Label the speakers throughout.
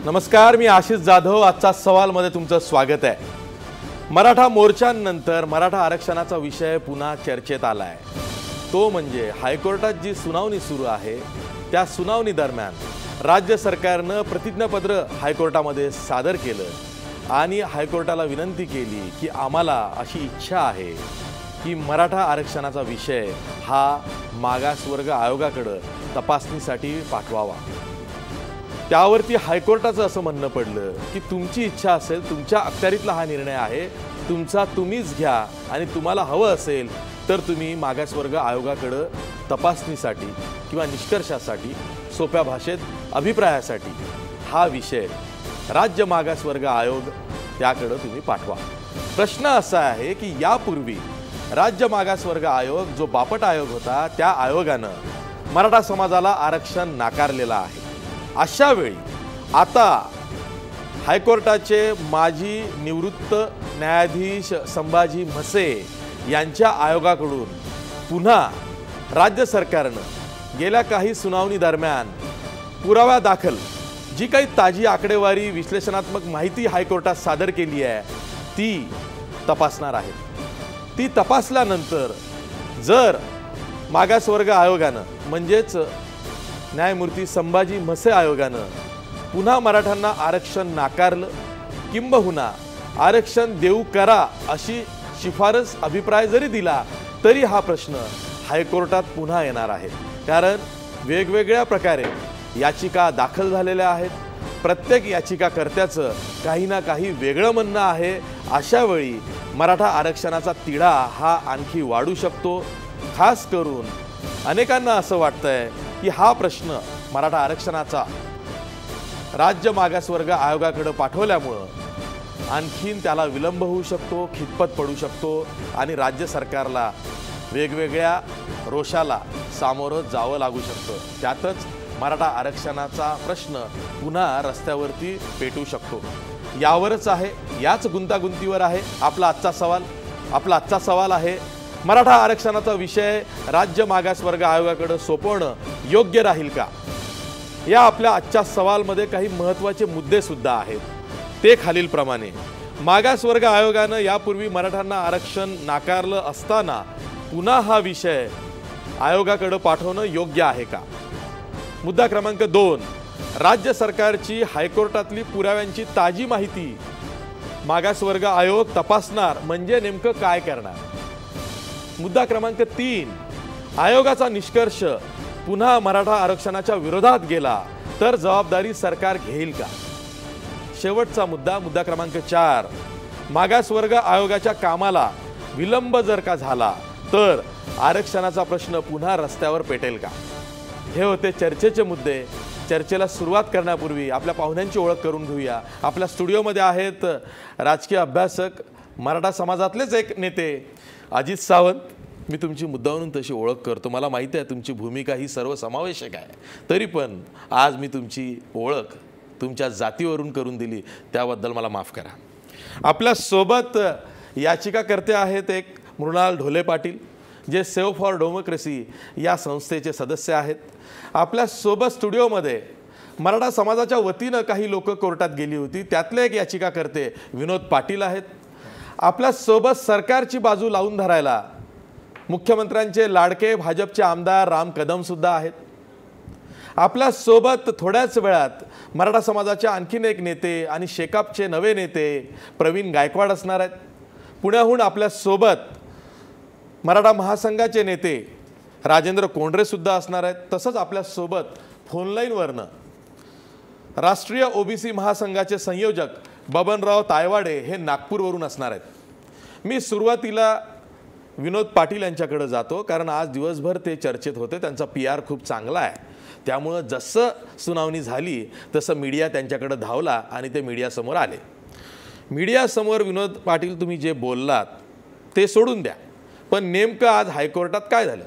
Speaker 1: नमस्कार, मी आशिष जाधव. आजचा सवालमध्ये तुमचं स्वागत आहे. मराठा मोर्चांनंतर मराठा आरक्षणाचा विषय पुन्हा चर्चेत आला आहे. तो म्हणजे हायकोर्टात जी सुनावणी सुरू आहे त्या सुनावणी दरम्यान राज्य सरकारनं प्रतिज्ञापत्र हायकोर्टामध्ये सादर केलं आणि हायकोर्टाला विनंती केली की आम्हाला अशी इच्छा आहे की मराठा आरक्षणाचा विषय हा मागासवर्ग आयोगाकडे तपासणीसाठी पाठवावा. त्यावरती हायकोर्टाचं असं म्हणणं पडलं की तुमची इच्छा असेल, तुमच्या अखत्यारीतला हा निर्णय आहे, तुमचा तुम्हीच घ्या आणि तुम्हाला हवं असेल तर तुम्ही मागासवर्ग आयोगाकडे तपासणीसाठी किंवा निष्कर्षासाठी, सोप्या भाषेत अभिप्रायासाठी हा विषय राज्य मागासवर्ग आयोग याकडे तुम्ही पाठवा. प्रश्न असा आहे की यापूर्वी राज्य मागासवर्ग आयोग जो बापट आयोग होता त्या आयोगानं मराठा समाजाला आरक्षण नाकारलेलं आहे. अशा वेळी आता हायकोर्टाचे माजी निवृत्त न्यायाधीश संभाजी म्हसे यांच्या आयोगाकडून पुन्हा राज्य सरकारनं गेल्या काही सुनावणी दरम्यान पुराव्या दाखल जी काही ताजी आकडेवारी विश्लेषणात्मक माहिती हायकोर्टात सादर केली आहे ती तपासणार आहे. ती तपासल्यानंतर जर मागासवर्ग आयोगानं म्हणजेच न्यायमूर्ती संभाजी म्हसे आयोगानं पुन्हा मराठ्यांना आरक्षण नाकारलं किंबहुना आरक्षण देऊ करा अशी शिफारस अभिप्राय जरी दिला तरी हा प्रश्न हायकोर्टात पुन्हा येणार आहे. कारण वेगवेगळ्या प्रकारे याचिका दाखल झालेल्या आहेत. प्रत्येक याचिकाकर्त्याचं काही ना काही वेगळं म्हणणं आहे. अशा वेळी मराठा आरक्षणाचा तिढा हा आणखी वाढू शकतो. खास करून अनेकांना असं वाटतंय की हा प्रश्न मराठा आरक्षणाचा राज्य मागासवर्ग आयोगाकडे पाठवल्यामुळं आणखीन त्याला विलंब होऊ शकतो, खितपत पडू शकतो आणि राज्य सरकारला वेगवेगळ्या रोषाला सामोरं जावं लागू शकतं. त्यातच मराठा आरक्षणाचा प्रश्न पुन्हा रस्त्यावरती पेटू शकतो. यावरच आहे, याच गुंतागुंतीवर आहे आपला आजचा सवाल आहे, मराठा आरक्षणाचा विषय राज्य मागासवर्ग आयोगाकडे सोपवणं योग्य राहील का? या आपल्या आजच्या सवालमध्ये काही महत्त्वाचे मुद्दे सुद्धा आहेत. ते खालीलप्रमाणे: मागासवर्ग आयोगानं यापूर्वी मराठ्यांना आरक्षण नाकारलं असताना पुन्हा हा विषय आयोगाकडे पाठवणं योग्य आहे का? मुद्दा क्रमांक 2, राज्य सरकारची हायकोर्टातली पुराव्यांची ताजी माहिती मागासवर्ग आयोग तपासणार म्हणजे नेमकं काय करणार? मुद्दा क्रमांक 3, आयोगाचा निष्कर्ष पुन्हा मराठा आरक्षणाच्या विरोधात गेला तर जबाबदारी सरकार घेईल का? शेवटचा मुद्दा क्रमांक 4, मागासवर्ग आयोगाच्या कामाला विलंब जर का झाला तर आरक्षणाचा प्रश्न पुन्हा रस्त्यावर पेटेल का? हे होते चर्चेचे मुद्दे. चर्चेला सुरुवात करण्यापूर्वी आपल्या पाहुण्यांची ओळख करून घेऊया. आपल्या स्टुडिओमध्ये आहेत राजकीय अभ्यासक, मराठा समाजातलेच एक नेते अजित सावंत. मी तुमची मुद्दावरून तशी ओळख करतो, मला माहिती आहे तुमची भूमिका ही सर्वसमावेशक आहे, तरी पण आज मी तुमची ओळख तुमच्या जातीवरून करून दिली त्याबद्दल मला माफ करा. आपल्यासोबत याचिकाकर्ते आहेत एक मृणाल ढोले पाटील, जे सेव्ह फॉर डेमोक्रेसी या संस्थेचे सदस्य आहेत. आपल्यासोबत स्टुडिओमध्ये मराठा समाजाच्या वतीनं काही लोक कोर्टात गेली होती, त्यातले एक याचिकाकर्ते विनोद पाटील आहेत. आपल्यासोबत सरकारची बाजू लावून धरायला मुख्यमंत्र्यांचे लाडके भाजपचे आमदार राम कदम सुद्धा आहेत. आपल्यासोबत थोड्याच वेळात मराठा समाजाचे आणखीन एक नेते आणि शेकापचे नवे नेते प्रवीण गायकवाड असणार आहेत. पुण्याहून आपल्यासोबत मराठा महासंघाचे नेते राजेंद्र कोंडरे सुद्धा असणार आहेत. तसंच आपल्यासोबत फोनलाईनवरनं राष्ट्रीय ओबीसी महासंघाचे संयोजक बबनराव तायवाडे हे नागपूरवरून असणार आहेत. मी सुरुवातीला विनोद पाटील यांच्याकडे जातो कारण आज दिवसभर ते चर्चेत होते. त्यांचा PR खूप चांगला आहे, त्यामुळं जसं सुनावणी झाली तसं मीडिया त्यांच्याकडे धावला आणि ते मीडियासमोर आले. मीडियासमोर विनोद पाटील तुम्ही जे बोललात ते सोडून द्या, पण नेमकं आज हायकोर्टात काय झालं?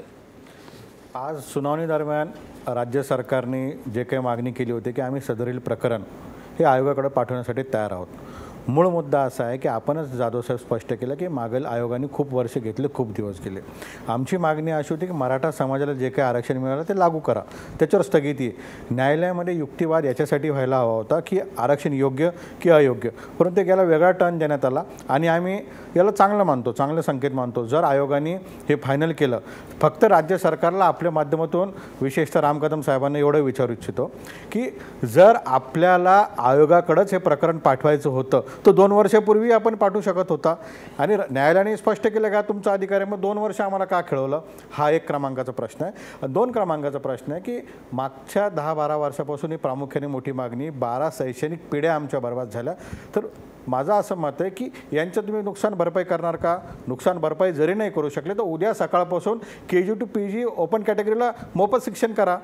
Speaker 2: आज सुनावणी दरम्यान राज्य सरकारने जे काही मागणी केली होती की आम्ही सदरील प्रकरण हे आयोगाकडे पाठवण्यासाठी तयार आहोत. मूळ मुद्दा असा आहे की आपणच जाधव साहेब स्पष्ट केलं की मागील आयोगाने खूप वर्ष घेतले, खूप दिवस गेले. आमची मागणी अशी होती की मराठा समाजाला जे काही आरक्षण मिळालं ते लागू करा, त्याच्यावर स्थगिती. न्यायालयामध्ये युक्तिवाद याच्यासाठी व्हायला हवा होता की आरक्षण योग्य की अयोग्य, परंतु याला वेगळा टर्न देण्यात आला आणि आम्ही याला चांगलं मानतो, चांगले संकेत मानतो. जर आयोगाने हे फायनल केलं, फक्त राज्य सरकारला आपल्या माध्यमातून विशेषतः राम कदम साहेबांना एवढं विचारू इच्छितो की जर आपल्याला आयोगाकडेच हे प्रकरण पाठवायचं होतं तर 2 वर्षापूर्वी आपण पाठवू शकत होता आणि न्यायालयाने स्पष्ट केलं का तुमचा अधिकार आहे, मग 2 वर्ष आम्हाला का खेळवलं. हा 1 क्रमांकाचा प्रश्न आहे. 2 क्रमांकाचा प्रश्न आहे की मागच्या 10-12 वर्षापासून ही प्रामुख्याने मोठी मागणी, 12 शैक्षणिक पिढ्या आमच्या बर्बाद झाल्या. तर माझं असं मत आहे की यांचं तुम्ही नुकसान भरपाई करणार का. नुकसान भरपाई जरी नाही करू शकले तर उद्या सकाळपासून KG to PG ओपन कॅटेगरीला मोफत शिक्षण करा.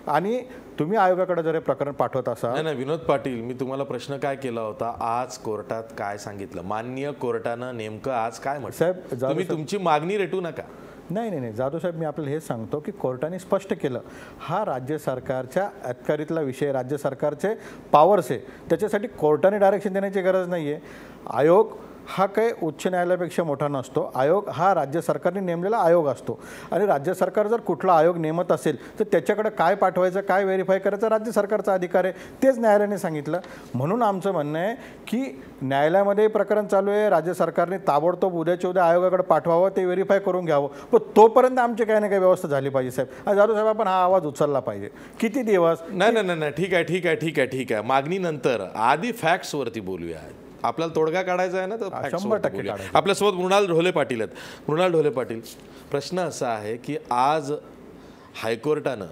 Speaker 2: आणि तुम्ही आयोगाकडे जर हे प्रकरण पाठवत असाल.
Speaker 1: नाही विनोद पाटील, मी तुम्हाला प्रश्न काय केला होता, आज कोर्टात काय सांगितलं, माननीय कोर्टानं नेमकं आज काय म्हटलं.
Speaker 2: साहेब
Speaker 1: तुम्ही तुमची मागणी रेटू नका.
Speaker 2: नाही जाधव साहेब, मी आपल्याला हे सांगतो की कोर्टाने स्पष्ट केलं हा राज्य सरकारच्या अखत्यारीतला विषय, राज्य सरकारचे पॉवर्स आहे, त्याच्यासाठी कोर्टाने डायरेक्शन देण्याची गरज नाही आहे. आयोग हा काही उच्च न्यायालयापेक्षा मोठा नसतो. आयोग हा राज्य सरकारने नेमलेला आयोग असतो आणि राज्य सरकार जर कुठला आयोग नेमत असेल तर त्याच्याकडे काय पाठवायचं, काय व्हेरीफाय करायचं राज्य सरकारचा अधिकार आहे, तेच न्यायालयाने सांगितलं. म्हणून आमचं म्हणणं आहे की न्यायालयामध्ये प्रकरण चालू आहे, राज्य सरकारने ताबडतोब उद्याच्या उद्या आयोगाकडे पाठवावं, ते व्हेरीफाय करून घ्यावं, पण तोपर्यंत आमची काही ना काही व्यवस्था झाली पाहिजे. साहेब जाधव साहेब, आपण हा आवाज उचलला पाहिजे. किती दिवस.
Speaker 1: नाही ठीक आहे मागणीनंतर आधी फॅक्ट्सवरती बोलूया. आपल्याला तोडगा काढायचा आहे ना, तर
Speaker 2: 100%
Speaker 1: आपल्यासोबत मृणाल ढोले पाटील आहेत. मृणाल ढोले पाटील, प्रश्न असा आहे की आज हायकोर्टानं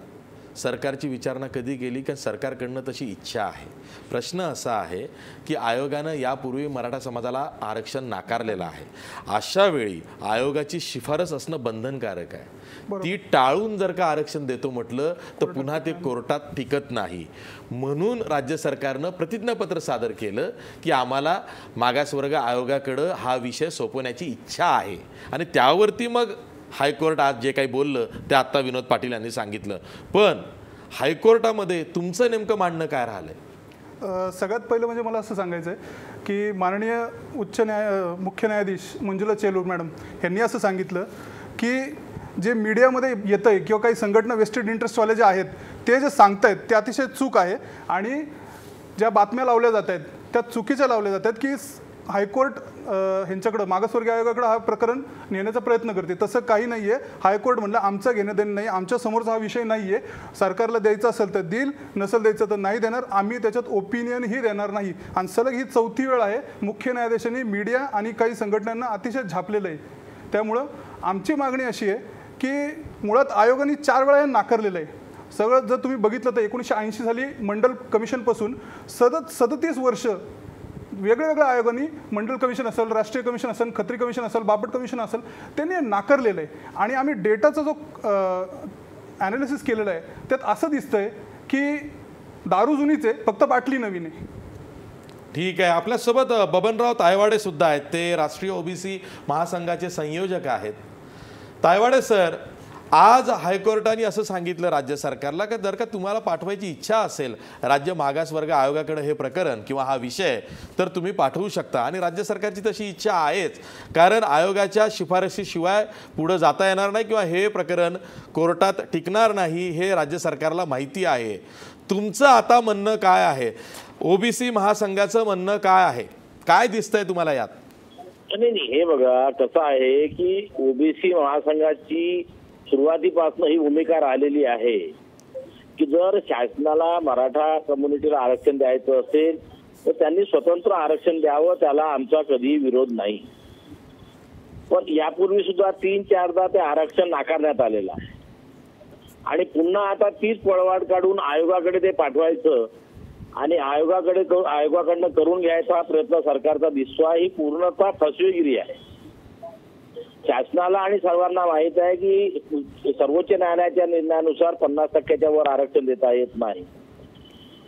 Speaker 1: सरकारची विचारणा कधी केली, कारण सरकारकडनं तशी इच्छा आहे. प्रश्न असा आहे की आयोगानं यापूर्वी मराठा समाजाला आरक्षण नाकारलेलं आहे. अशा वेळी आयोगाची शिफारस असणं बंधनकारक आहे. ती टाळून जर का आरक्षण देतो म्हटलं तर पुन्हा ते कोर्टात टिकत नाही. म्हणून राज्य सरकारनं प्रतिज्ञापत्र सादर केलं की आम्हाला मागासवर्ग आयोगाकडं हा विषय सोपवण्याची इच्छा आहे आणि त्यावरती मग हायकोर्ट आज जे काही बोललं ते आत्ता विनोद पाटील यांनी सांगितलं. पण हायकोर्टामध्ये तुमचं नेमकं मांडणं काय राहिलंय?
Speaker 3: सगळ्यात पहिलं म्हणजे मला असं सांगायचं आहे की माननीय मुख्य न्यायाधीश मंजुला चेलूर मॅडम यांनी असं सांगितलं की जे मीडियामध्ये येतं आहे किंवा काही संघटना वेस्टेड इंटरेस्टवाले जे आहेत ते जे सांगतायत ते अतिशय चूक आहे आणि ज्या बातम्या लावल्या जात आहेत त्या चुकीच्या लावल्या जात आहेत की हायकोर्ट ह्यांच्याकडं मागासवर्गीय आयोगाकडं हा प्रकरण नेण्याचा प्रयत्न करते. तसं काही नाही आहे. हायकोर्ट म्हणलं आमचं घेणं देणं नाही, आमच्या समोरचा हा विषय नाही आहे. सरकारला द्यायचं असेल तर देईल, नसेल द्यायचं तर नाही देणार. आम्ही त्याच्यात ओपिनियनही देणार नाही. आणि सलग ही 4थी वेळ आहे मुख्य न्यायाधीशांनी मीडिया आणि काही संघटनांना अतिशय झापलेलं आहे. त्यामुळं आमची मागणी अशी आहे की मुळात आयोगाने 4 वेळा नाकारलेलं आहे. सगळं जर तुम्ही बघितलं तर 1980 साली मंडल कमिशनपासून 37 वर्ष वेगवेगळ्या आयोगांनी, मंडल कमिशन असेल, राष्ट्रीय कमिशन असेल, खत्री कमिशन असेल, बापट कमिशन असेल, त्यांनी नाकारलेलं आहे. आणि आम्ही डेटाचा जो ॲनालिसिस केलेला आहे त्यात असं दिसतंय की दारू जुनीच आहे, फक्त बाटली नवीन आहे.
Speaker 1: ठीक आहे. आपल्यासोबत बबनराव तायवाडे सुद्धा आहेत. ते राष्ट्रीय OBC महासंघाचे संयोजक आहेत. तायवाडे सर, आज हायकोर्टाने असं सांगितलं राज्य सरकारला की जर का तुम्हाला पाठवायची इच्छा असेल राज्य मागासवर्ग आयोगाकडे हे प्रकरण किंवा हा विषय, तर तुम्ही पाठवू शकता. आणि राज्य सरकारची तशी इच्छा आहेच, कारण आयोगाच्या शिफारशीशिवाय पुढे जाता येणार नाही किंवा हे प्रकरण कोर्टात टिकणार नाही हे राज्य सरकारला माहिती आहे. तुमचं आता म्हणणं काय आहे? OBC महासंघाचं म्हणणं काय आहे? काय दिसतंय तुम्हाला यात?
Speaker 4: नाही, हे बघा कसं आहे की OBC महासंघाची सुरुवातीपासून ही भूमिका राहिलेली आहे की जर शासनाला मराठा कम्युनिटीला आरक्षण द्यायचं असेल तर त्यांनी स्वतंत्र आरक्षण द्यावं, त्याला आमचा कधी विरोध नाही. पण यापूर्वी सुद्धा 3-4दा ते आरक्षण नाकारण्यात आलेलं आहे आणि पुन्हा आता तीच पळवाट काढून आयोगाकडे ते पाठवायचं आणि आयोगाकडनं करून घ्यायचा प्रयत्न सरकारचा दिसतो आहे. ही पूर्णतः फसवेगिरी आहे. शासनाला आणि सर्वांना माहित आहे की सर्वोच्च न्यायालयाच्या निर्णयानुसार 50% वर आरक्षण देता येत नाही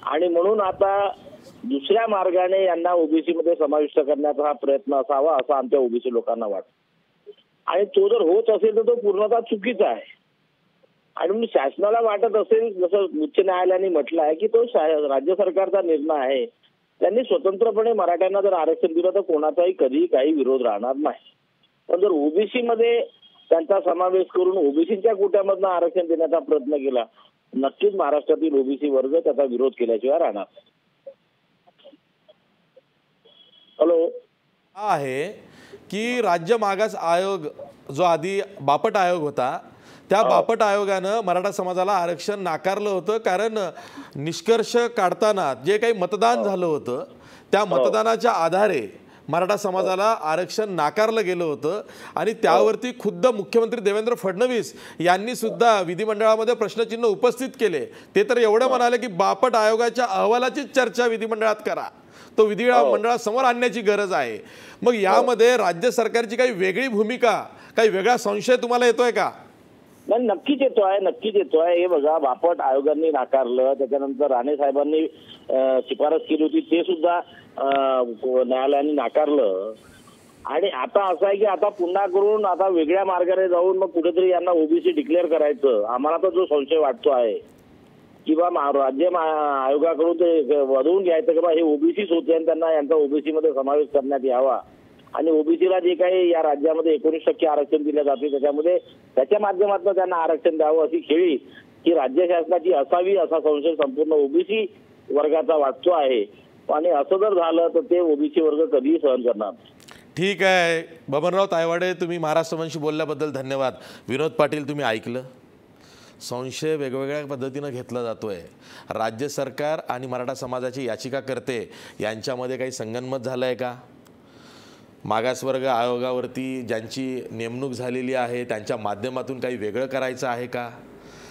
Speaker 4: आणि म्हणून आता दुसऱ्या मार्गाने यांना OBC मध्ये समाविष्ट करण्याचा हा प्रयत्न असावा असं आमच्या OBC लोकांना वाटतं. आणि तो जर होत असेल तर तो पूर्णतः चुकीचा आहे. आणि म्हणून शासनाला वाटत असेल, जसं उच्च न्यायालयाने म्हटलं आहे की तो राज्य सरकारचा निर्णय आहे त्यांनी स्वतंत्रपणे मराठ्यांना जर आरक्षण दिलं तर कोणाचाही कधीही काही विरोध राहणार नाही. पण जर ओबीसी मध्ये त्यांचा समावेश करून ओबीसीच्या कोट्यामधनं आरक्षण देण्याचा प्रयत्न केला, नक्कीच महाराष्ट्रातील ओबीसी वर्ग त्याचा विरोध केल्याशिवाय राहणार. हॅलो.
Speaker 1: आहे की राज्य मागास आयोग जो आधी बापट आयोग होता, त्या बापट आयोगानं मराठा समाजाला आरक्षण नाकारलं होतं, कारण निष्कर्ष काढताना जे काही मतदान झालं होतं त्या मतदानाच्या आधारे मराठा समाजाला आरक्षण नाकारलं गेलं होतं. आणि त्यावरती खुद्द मुख्यमंत्री देवेंद्र फडणवीस यांनी सुद्धा विधिमंडळामध्ये प्रश्नचिन्ह उपस्थित केले. ते तर एवढं म्हणाले की बापट आयोगाच्या अहवालाचीच चर्चा विधिमंडळात करा, तो विधिमंडळासमोर आणण्याची गरज आहे. मग यामध्ये राज्य सरकारची काही वेगळी भूमिका, काही वेगळा संशय तुम्हाला येतोय का?
Speaker 4: नाही, नक्कीच येतोय. हे बघा, बापट आयोगांनी नाकारलं, त्याच्यानंतर राणे साहेबांनी शिफारस केली होती, ते सुद्धा न्यायालयाने नाकारलं. आणि आता असं आहे की आता पुन्हा करून आता वेगळ्या मार्गाने जाऊन मग कुठेतरी यांना ओबीसी डिक्लेअर करायचं. आम्हाला तर जो संशय वाटतो आहे किंवा राज्य आयोगाकडून ते वधवून घ्यायचं की बा हे ओबीसीच होते आणि त्यांना यांचा ओबीसी मध्ये समावेश करण्यात यावा. आणि ओबीसीला जे काही या राज्यामध्ये 19% आरक्षण दिले जाते त्याच्या माध्यमातून त्यांना आरक्षण द्यावं अशी खेळी ही राज्य शासनाची असावी, असा संशय संपूर्ण ओबीसी वर्गाचा वाटतो आहे. आणि असं जर झालं तर ते ओबीसी वर्ग कधीही सहन करणार.
Speaker 1: ठीक आहे बबनराव तायवाडे, तुम्ही महाराष्ट्रवंशी बोलल्याबद्दल धन्यवाद. विनोद पाटील, तुम्ही ऐकलं, संशय वेगवेगळ्या पद्धतीनं घेतला जातोय. राज्य सरकार आणि मराठा समाजाची याचिकाकर्ते यांच्यामध्ये काही संगनमत झालं आहे का? मागासवर्ग आयोगावरती ज्यांची नेमणूक झालेली आहे त्यांच्या माध्यमातून काही वेगळं करायचं आहे का?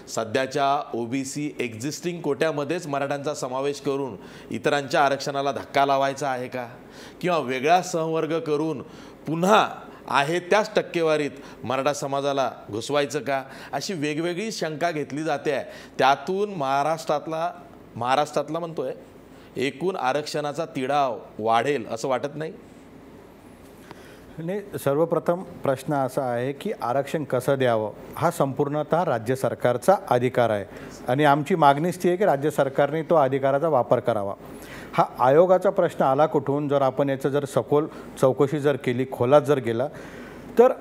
Speaker 1: सध्याच्या ओबीसी एक्झिस्टिंग कोट्यामध्येच मराठ्यांचा समावेश करून इतरांच्या आरक्षणाला धक्का लावायचा आहे का? किंवा वेगळा संवर्ग करून पुन्हा आहे त्याच टक्केवारीत मराठा समाजाला घुसवायचं का? अशी वेगवेगळी शंका घेतली जाते आहे. त्यातून महाराष्ट्रातला म्हणतोय एकूण आरक्षणाचा तिढा वाढेल असं वाटत नाही?
Speaker 2: नाही, सर्वप्रथम प्रश्न असा आहे की आरक्षण कसं द्यावं हा संपूर्णतः राज्य सरकारचा अधिकार आहे. आणि आमची मागणीच ती आहे की राज्य सरकारने तो अधिकाराचा वापर करावा. हा आयोगाचा प्रश्न आला कुठून? जर आपण याचं जर सखोल चौकशी जर केली, खोलात जर गेला, तर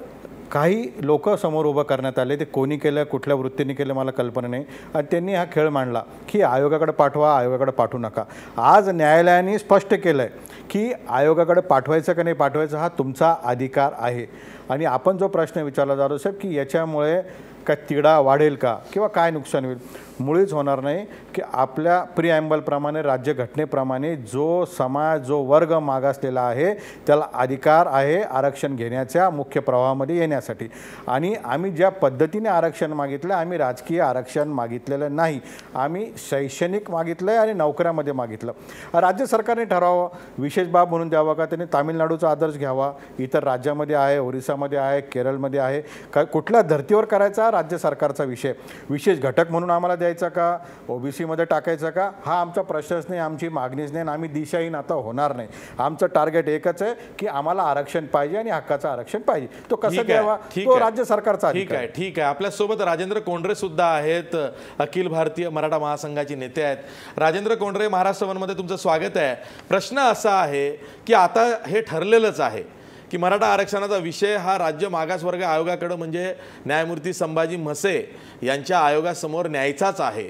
Speaker 2: काही लोक समोर उभं करण्यात आले. ते कोणी केलं, कुठल्या वृत्तीने केलं मला कल्पना नाही. आणि त्यांनी हा खेळ मांडला की आयोगाकडे पाठवा, आयोगाकडे पाठवू नका. आज न्यायालयाने स्पष्ट केलं आहे की आयोगाकडे पाठवायचं का नाही पाठवायचं हा तुमचा अधिकार आहे. आणि आपण जो प्रश्न विचारला जातो साहेब की याच्यामुळे काय तिढा वाढेल का किंवा काय नुकसान होईल, मुळीच होणार नाही. की आपल्या प्रिॲम्बलप्रमाणे, राज्यघटनेप्रमाणे जो समाज, जो वर्ग मागासलेला आहे त्याला अधिकार आहे आरक्षण घेण्याच्या, मुख्य प्रवाहामध्ये येण्यासाठी. आणि आम्ही ज्या पद्धतीने आरक्षण मागितलं, आम्ही राजकीय आरक्षण मागितलेलं नाही, आम्ही शैक्षणिक मागितलं आहे आणि नोकऱ्यामध्ये मागितलं. राज्य सरकारने ठरावं, विशेष बाब म्हणून द्यावा का? त्यांनी तामिळनाडूचा आदर्श घ्यावा. इतर राज्यामध्ये आहे, ओरिसामध्ये आहे, केरळमध्ये आहे. काय कुठल्या धर्तीवर करायचा राज्य सरकारचा विषय. विशेष घटक म्हणून आम्हाला द्यायचा का, ओबीसीमध्ये टाकायचा का, हा आमचा प्रश्नच नाही, आमची मागणीच नाही. आम्ही दिशाहीन आता होणार नाही. आमचं टार्गेट एकच आहे की आम्हाला आरक्षण पाहिजे आणि हक्काचं आरक्षण पाहिजे. तो कसं द्यावा तो राज्य सरकारचा अधिकार आहे.
Speaker 1: ठीक आहे. आपल्यासोबत राजेंद्र कोंढरे सुद्धा आहेत, अखिल भारतीय मराठा महासंघाचे नेते आहेत. राजेंद्र कोंढरे, महाराष्ट्र वनमध्ये तुमचं स्वागत आहे. प्रश्न असा आहे की आता हे ठरलेलंच आहे की मराठा आरक्षणाचा विषय हा राज्य मागासवर्ग आयोगाकडे म्हणजे न्यायमूर्ती संभाजी म्हसे यांच्या आयोगासमोर न्यायचाच आहे.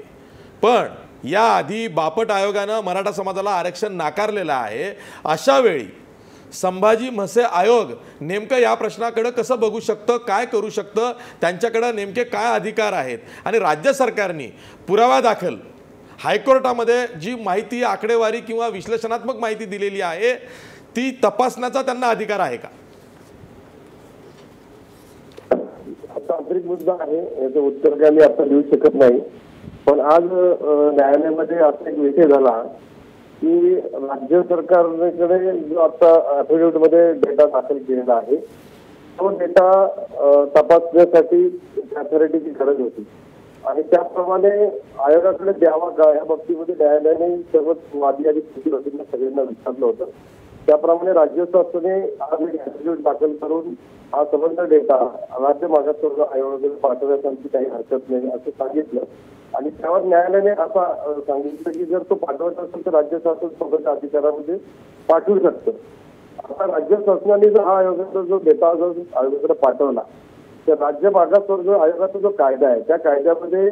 Speaker 1: पण याआधी बापट आयोगानं मराठा समाजाला आरक्षण नाकारलेलं आहे. अशा वेळी संभाजी म्हसे आयोग नेमकं या प्रश्नाकडे कसं बघू शकतं, काय करू शकतं, त्यांच्याकडे नेमके काय अधिकार आहेत? आणि राज्य सरकारने पुरावा दाखल हायकोर्टामध्ये जी माहिती, आकडेवारी किंवा विश्लेषणात्मक माहिती दिलेली आहे ती तपासण्याचा त्यांना अधिकार आहे का?
Speaker 5: तांत्रिक मुद्दा आहे, याचं उत्तर काय मी आता देऊ शकत नाही. पण आज न्यायालयामध्ये असा एक विषय झाला की राज्य सरकारकडे जो आता ऍफिडेव्हिट मध्ये डेटा दाखल केलेला आहे तो डेटा तपासण्यासाठी अथॉरिटीची गरज होती आणि त्याप्रमाणे आयोगाकडे द्यावा का या बाबतीमध्ये न्यायालयाने सर्वच वादी आणि स्थिती सगळ्यांना विचारलं होतं. त्याप्रमाणे राज्य शासनाने आज एक ऍफिडेव्हिट दाखल करून हा संबंध डेटा राज्य मागासवर्ग आयोगाकडे पाठवण्यासाठी काही हरकत नाही असं सांगितलं आणि त्यावर न्यायालयाने असा सांगितलं की जर तो पाठवायचा असेल तर राज्य शासन स्वतःच्या अधिकारामध्ये पाठवू शकतं. आता राज्य शासनाने जर हा आयोगाचा जो डेटा जर आयोगाकडे पाठवला तर राज्य मागासवर्ग आयोगाचा जो कायदा आहे त्या कायद्यामध्ये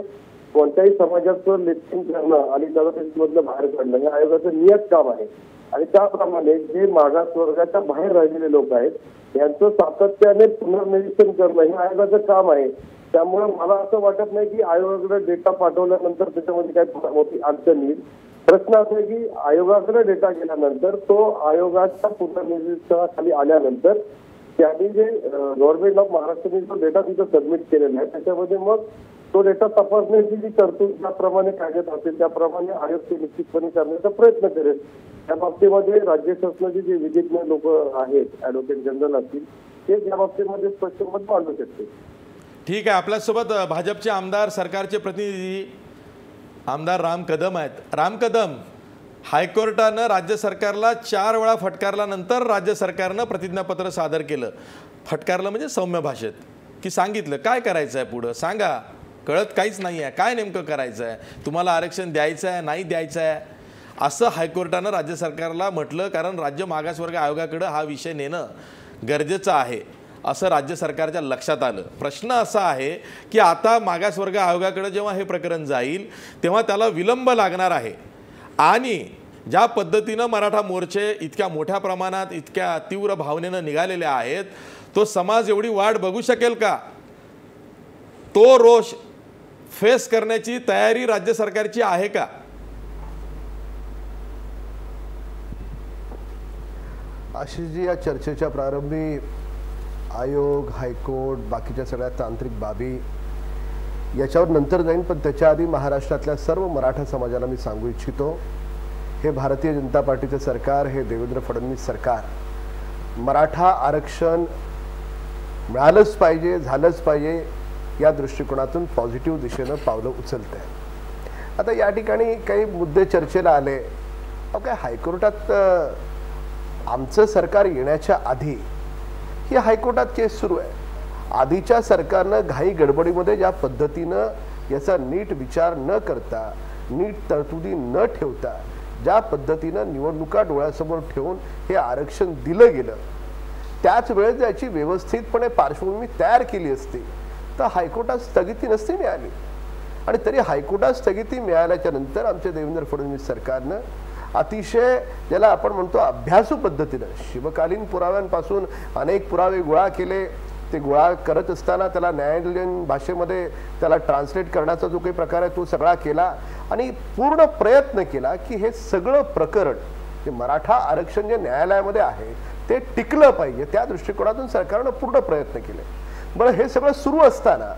Speaker 5: कोणत्याही समाजाचं लिस्टिंग करणं आणि त्याला त्याच्यामधलं बाहेर काढणं हे आयोगाचं नियत काम आहे. आणि त्याप्रमाणे जे मागासवर्गाच्या बाहेर राहिलेले लोक आहेत यांचं सातत्याने पुनर्निरीक्षण करणं हे आयोगाचं काम आहे. त्यामुळे मला असं वाटत नाही की आयोगाकडे डेटा पाठवल्यानंतर त्याच्यामध्ये काही मोठी अडचण येईल. प्रश्न असा आहे की आयोगाकडे डेटा गेल्यानंतर तो आयोगाच्या पुनर्निरीक्षणाखाली आल्यानंतर त्यांनी जे गव्हर्नमेंट ऑफ महाराष्ट्राने जो डेटा तिथं सबमिट केलेला आहे त्याच्यामध्ये मग तो डेटा तपासण्याची जी तरतूद ज्याप्रमाणे कायद्यात असेल त्याप्रमाणे आयोग ते निश्चितपणे करण्याचा प्रयत्न करेल. त्या बाबतीमध्ये राज्य शासनाचे जे विधिज्ञ लोक आहेत, ॲडव्होकेट जनरल असतील, ते त्या बाबतीमध्ये स्पष्ट मत मांडू शकते.
Speaker 1: ठीक आहे, आपल्यासोबत भाजपचे आमदार, सरकारचे प्रतिनिधी आमदार राम कदम आहेत. राम कदम, हायकोर्टानं राज्य सरकारला 4 वेळा फटकारल्यानंतर राज्य सरकारनं प्रतिज्ञापत्र सादर केलं. फटकारलं म्हणजे सौम्य भाषेत, की सांगितलं काय करायचं आहे पुढं सांगा, कळत काहीच नाही आहे, काय नेमकं करायचं आहे, तुम्हाला आरक्षण द्यायचं आहे नाही द्यायचं आहे, असं हायकोर्टानं राज्य सरकारला म्हटलं. कारण राज्य मागासवर्ग आयोगाकडं हा विषय नेणं गरजेचं आहे असं राज्य सरकारच्या लक्षात आलं. प्रश्न असा आहे की आता मागासवर्ग आयोगाकडे जेव्हा हे प्रकरण जाईल तेव्हा त्याला विलंब लागणार आहे. आणि ज्या पद्धतीनं मराठा मोर्चे इतक्या मोठ्या प्रमाणात इतक्या तीव्र भावनेनं निघालेले आहेत, तो समाज एवढी वाट बघू शकेल का? तो रोष फेस करण्याची तयारी राज्य सरकारची आहे का?
Speaker 6: अशी जी या चर्चेच्या प्रारंभी आयोग, हायकोर्ट, बाकीच्या सगळ्या तांत्रिक बाबी याच्यावर नंतर जाईन, पण त्याच्या आधी महाराष्ट्रातल्या सर्व मराठा समाजाला मी सांगू इच्छितो, हे भारतीय जनता पार्टीचं सरकार, हे देवेंद्र फडणवीस सरकार मराठा आरक्षण मिळालंच पाहिजे, झालंच पाहिजे या दृष्टिकोनातून पॉझिटिव्ह दिशेनं पावलं उचलत आहे. आता या ठिकाणी काही मुद्दे चर्चेला आले. ओके, हायकोर्टात आमचं सरकार येण्याच्या आधी ही हायकोर्टात केस सुरू आहे. आधीच्या सरकारनं घाई गडबडीमध्ये ज्या पद्धतीनं याचा नीट विचार न करता, नीट तरतुदी न ठेवता, ज्या पद्धतीनं निवडणुका डोळ्यासमोर ठेवून हे आरक्षण दिलं गेलं, त्याच वेळेस याची व्यवस्थितपणे पार्श्वभूमी तयार केली असती तर हायकोर्टात स्थगिती नसती मिळाली. आणि तरी हायकोर्टात स्थगिती मिळाल्याच्या नंतर आमच्या देवेंद्र फडणवीस सरकारनं अतिशय ज्याला आपण म्हणतो अभ्यासू पद्धतीनं शिवकालीन पुराव्यांपासून अनेक पुरावे गोळा केले. ते गोळा करत असताना त्याला न्यायालयीन भाषेमध्ये त्याला ट्रान्सलेट करण्याचा जो काही प्रकार आहे तो सगळा केला आणि पूर्ण प्रयत्न केला की हे सगळं प्रकरण जे मराठा आरक्षण जे न्यायालयामध्ये आहे ते टिकलं पाहिजे. त्या दृष्टिकोनातून सरकारनं पूर्ण प्रयत्न केले. बरं, हे सगळं सुरू असताना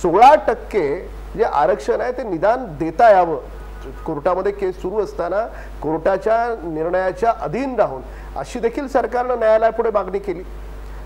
Speaker 6: 16% जे आरक्षण आहे ते निदान देता यावं. कोर्टामध्ये केस सुरू असताना कोर्टाच्या निर्णयाच्या अधीन राहून अशी देखील सरकारनं न्यायालयापुढे मागणी केली.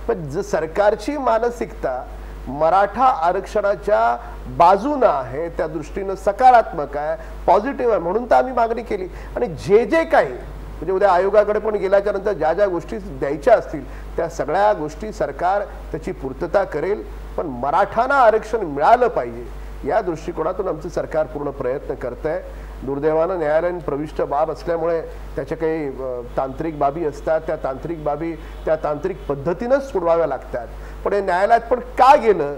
Speaker 6: पण सरकारची मानसिकता मराठा आरक्षणाच्या बाजूनं आहे, त्या दृष्टीनं सकारात्मक आहे, पॉझिटिव्ह आहे, म्हणून तर आम्ही मागणी केली. आणि जे काही म्हणजे उद्या आयोगाकडे पण गेल्याच्या नंतर ज्या ज्या गोष्टी द्यायच्या असतील त्या सगळ्या गोष्टी सरकार त्याची पूर्तता करेल. पण मराठांना आरक्षण मिळालं पाहिजे या दृष्टिकोनातून आमचं सरकार पूर्ण प्रयत्न करतंय. दुर्दैवानं न्यायालयीन प्रविष्ट बाब असल्यामुळे त्याच्या काही तांत्रिक बाबी असतात, त्या तांत्रिक बाबी त्या तांत्रिक पद्धतीनंच सोडवाव्या लागतात. पण हे न्यायालयात पण का गेलं?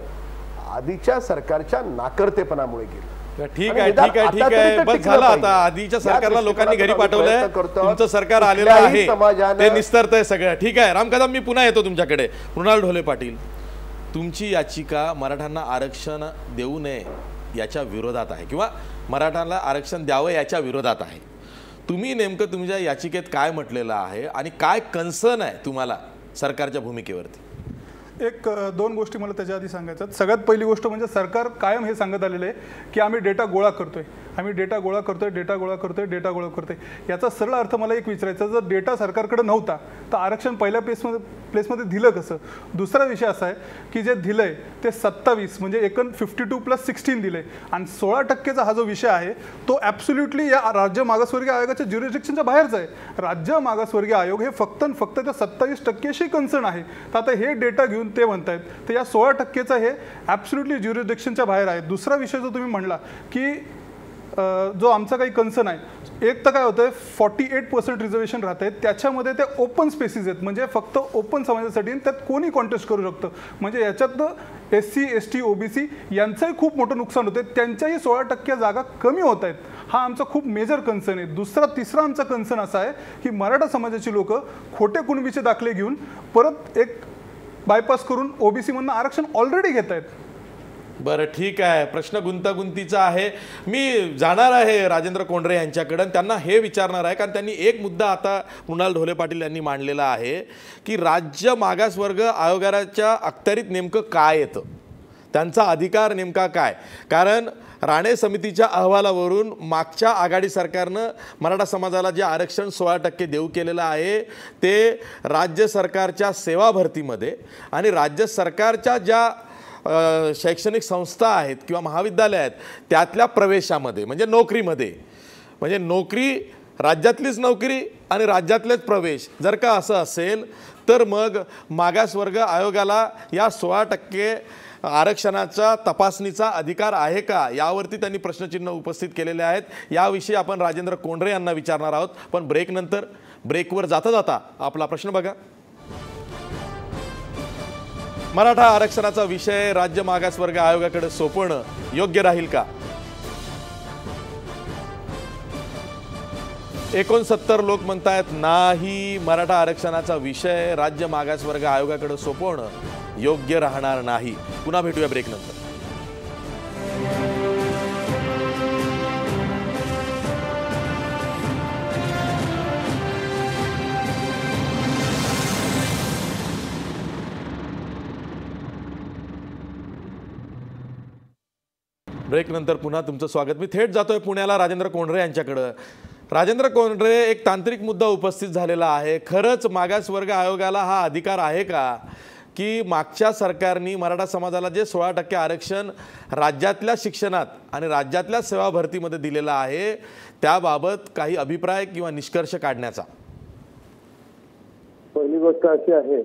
Speaker 6: आधीच्या सरकारच्या नाकर्तेपणामुळे गेलं.
Speaker 1: ठीक आहे, ठीक आहे, ठीक आहे, बस झालं आता. आधीच्या सरकारला लोकांनी घरी पाठवलंय, तुमचं सरकार आलेलं आहे, ते निस्तरतंय सगळं. ठीक आहे राम कदम, मी पुन्हा येतो तुमच्याकडे. मृणाल ढोले पाटील, तुमची याचिका मराठ्यांना आरक्षण देऊ नये याच्या विरोधात आहे किंवा मराठ्यांना आरक्षण द्यावं याच्या विरोधात आहे. तुम्ही नेमकं तुमच्या याचिकेत काय म्हटलेलं आहे आणि काय कन्सर्न आहे तुम्हाला सरकारच्या भूमिकेवरती?
Speaker 3: एक दोन गोष्टी मला त्याच्या आधी सांगायच्यात. सगळ्यात पहिली गोष्ट म्हणजे सरकार कायम हे सांगत आलेलं आहे की आम्ही डेटा गोळा करतोय आम्ही डेटा गोळा करतोय. याचा सरळ अर्थ मला एक विचारायचा, जर डेटा सरकारकडे नव्हता तर आरक्षण पहिल्या प्लेसमध्ये दिलं कसं? दुसरा विषय असा आहे की जे दिलंय ते 27 म्हणजे 52+16 दिले आणि 16%चा हा जो विषय आहे तो ॲब्सोल्युटली या राज्य मागासवर्गीय आयोगाच्या ज्युरिडिक्शनच्या बाहेरचा आहे. राज्य मागासवर्गीय आयोग हे फक्त त्या 27%शी कन्सर्न आहे. तर आता हे डेटा घेऊन ते म्हणतायत तर या 16%चा हे ॲब्सोल्युटली ज्युरिडिक्शनच्या बाहेर आहे. दुसरा विषय जो तुम्ही म्हणला की जो आमचा काही कन्सर्न आहे, एक तर काय होतं 48% रिझर्वेशन राहत आहेत, त्याच्यामध्ये ते ओपन स्पेसिस आहेत म्हणजे फक्त ओपन समाजासाठी, त्यात कोणी कॉन्टेस्ट करू शकतं. म्हणजे याच्यातनं SC ST OBC यांचंही खूप मोठं नुकसान होतं, त्यांच्याही 16% जागा कमी होत आहेत. हा आमचा खूप मेजर कन्सर्न आहे. तिसरा आमचा कन्सर्न असा आहे की मराठा समाजाची लोक खोटे कुणबीचे दाखले घेऊन परत एक बायपास करून OBC मधनं आरक्षण ऑलरेडी घेत आहेत.
Speaker 1: बरं ठीक आहे, प्रश्न गुंतागुंतीचा आहे. मी जाणार आहे राजेंद्र कोंढरे यांच्याकडे, त्यांना हे विचारणार आहे कारण त्यांनी एक मुद्दा आता मृणाल ढोले पाटील यांनी मांडलेला आहे की राज्य मागासवर्ग आयोगाच्या अखत्यारीत नेमकं काय येतं, त्यांचा अधिकार नेमका काय. कारण राणे समितीच्या अहवालावरून मागच्या आघाडी सरकारनं मराठा समाजाला जे आरक्षण 16% देऊ केलेलं आहे ते राज्य सरकारच्या सेवा भरतीमध्ये आणि राज्य सरकारच्या ज्या शैक्षणिक संस्था आहेत किंवा महाविद्यालय आहेत त्यातल्या प्रवेशामध्ये म्हणजे नोकरीमध्ये, म्हणजे नोकरी राज्यातलीच नोकरी आणि राज्यातलेच प्रवेश जर का असं असेल तर मग मागासवर्ग आयोगाला या 16% आरक्षणाचा तपासणीचा अधिकार आहे का, यावरती त्यांनी प्रश्नचिन्ह उपस्थित केलेले आहेत. याविषयी आपण राजेंद्र कोंढरे यांना विचारणार आहोत. पण ब्रेकवर जाता जाता आपला प्रश्न बघा. मराठा आरक्षणाचा विषय राज्य मागासवर्ग आयोगाकडे सोपवणं योग्य राहील का? 69% लोक म्हणतायत नाही, मराठा आरक्षणाचा विषय राज्य मागासवर्ग आयोगाकडे सोपवणं योग्य राहणार नाही. पुन्हा भेटूया ब्रेकनंतर. ब्रेकनंतर पुन्हा तुमचं स्वागत. मी थेट जातोय पुण्याला राजेंद्र कोंढरे यांच्याकडं. राजेंद्र कोंढरे, एक तांत्रिक मुद्दा उपस्थित झालेला आहे. खरंच मागासवर्ग आयोगाला हा अधिकार आहे का की मागच्या सरकारने मराठा समाजाला जे 16% आरक्षण राज्यातल्या शिक्षणात आणि राज्यातल्या सेवा भरतीमध्ये दिलेलं आहे त्याबाबत काही अभिप्राय किंवा निष्कर्ष काढण्याचा?
Speaker 5: पहिली गोष्ट अशी आहे,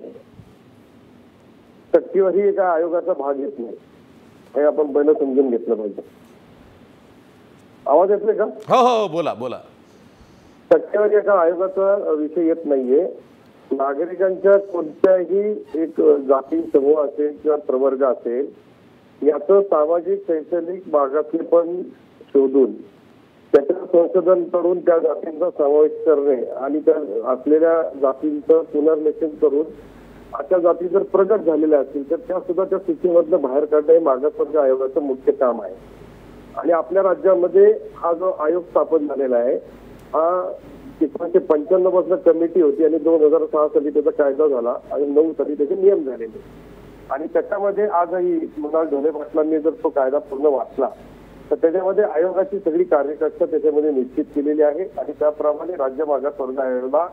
Speaker 5: टक्केवारी एका आयोगाचा भाग येत नाही हे आपण पहिलं समजून घेतलं पाहिजे. आवाज येतोय का?
Speaker 1: हो, बोला.
Speaker 5: टक्केवारी एका आयोगाचा विषय येत नाहीये. नागरिकांच्या कोणत्याही एक जाती समूह असेल किंवा प्रवर्ग असेल याचं सामाजिक शैक्षणिक मागासलेपण शोधून त्याचं संशोधन करून त्या जातींचा समावेश करणे आणि त्या असलेल्या जातींचं पुनर्लेखन करून अशा जाती जर प्रगट झालेल्या असतील तर त्या सुद्धा त्या सूचीमधनं बाहेर काढणं हे मागासवर्ग आयोगाचं मुख्य काम आहे. आणि आपल्या राज्यामध्ये हा जो आयोग स्थापन झालेला आहे हा 1995 पासून कमिटी होती आणि 2006 साली त्याचा कायदा झाला आणि 9 साली त्याचे नियम झालेले. आणि त्याच्यामध्ये आजही मृणाल ढोले पाटलांनी जर तो कायदा पूर्ण वाचला तर त्याच्यामध्ये आयोगाची सगळी कार्यकक्षा त्याच्यामध्ये निश्चित केलेली आहे आणि त्याप्रमाणे राज्य मागासवर्ग आयोगाला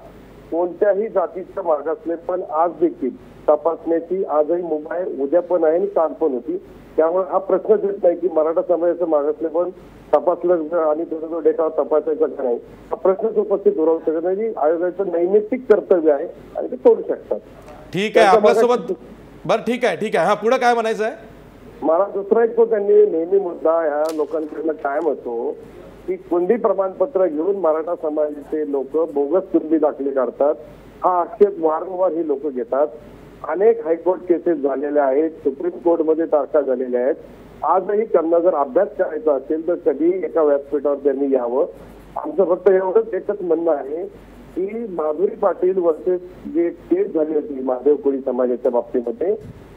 Speaker 5: कोणत्याही जातीचं मागासलेपण आज देखील तपासण्याची आजही मुभा आहे, उद्या पण आहे आणि काल पण होती. त्यामुळे हा प्रश्नच येत नाही की मराठा समाजाचं मागासलेपण तपासलं आणि त्याचा जो डेटा तपासायचा का नाही, हा प्रश्नच उपस्थित होऊ शकत नाही. आयोगाचं नैमित्तिक कर्तव्य आहे आणि ते करू शकतात.
Speaker 1: ठीक आहे, आपल्यासोबत बरं ठीक आहे. हा पुढे काय म्हणायचं आहे?
Speaker 5: मला दुसरा एक तो त्यांनी नेहमी मुद्दा ह्या लोकांकडनं कायम होतो की कुणबी प्रमाणपत्र घेऊन मराठा समाजाचे लोक बोगस कुणबी दाखले काढतात. हा आक्षेप वारंवार ही लोक घेतात. अनेक हायकोर्ट केसेस झालेल्या आहेत, सुप्रीम कोर्टमध्ये तारखा झालेल्या आहेत. आजही त्यांना जर अभ्यास करायचा असेल तर कधी एका व्यासपीठावर त्यांनी यावं. आमचं फक्त एवढंच एकच म्हणणं आहे की माधुरी पाटील वर्सेस जे केस झाली होती महादेव कोळी समाजाच्या बाबतीमध्ये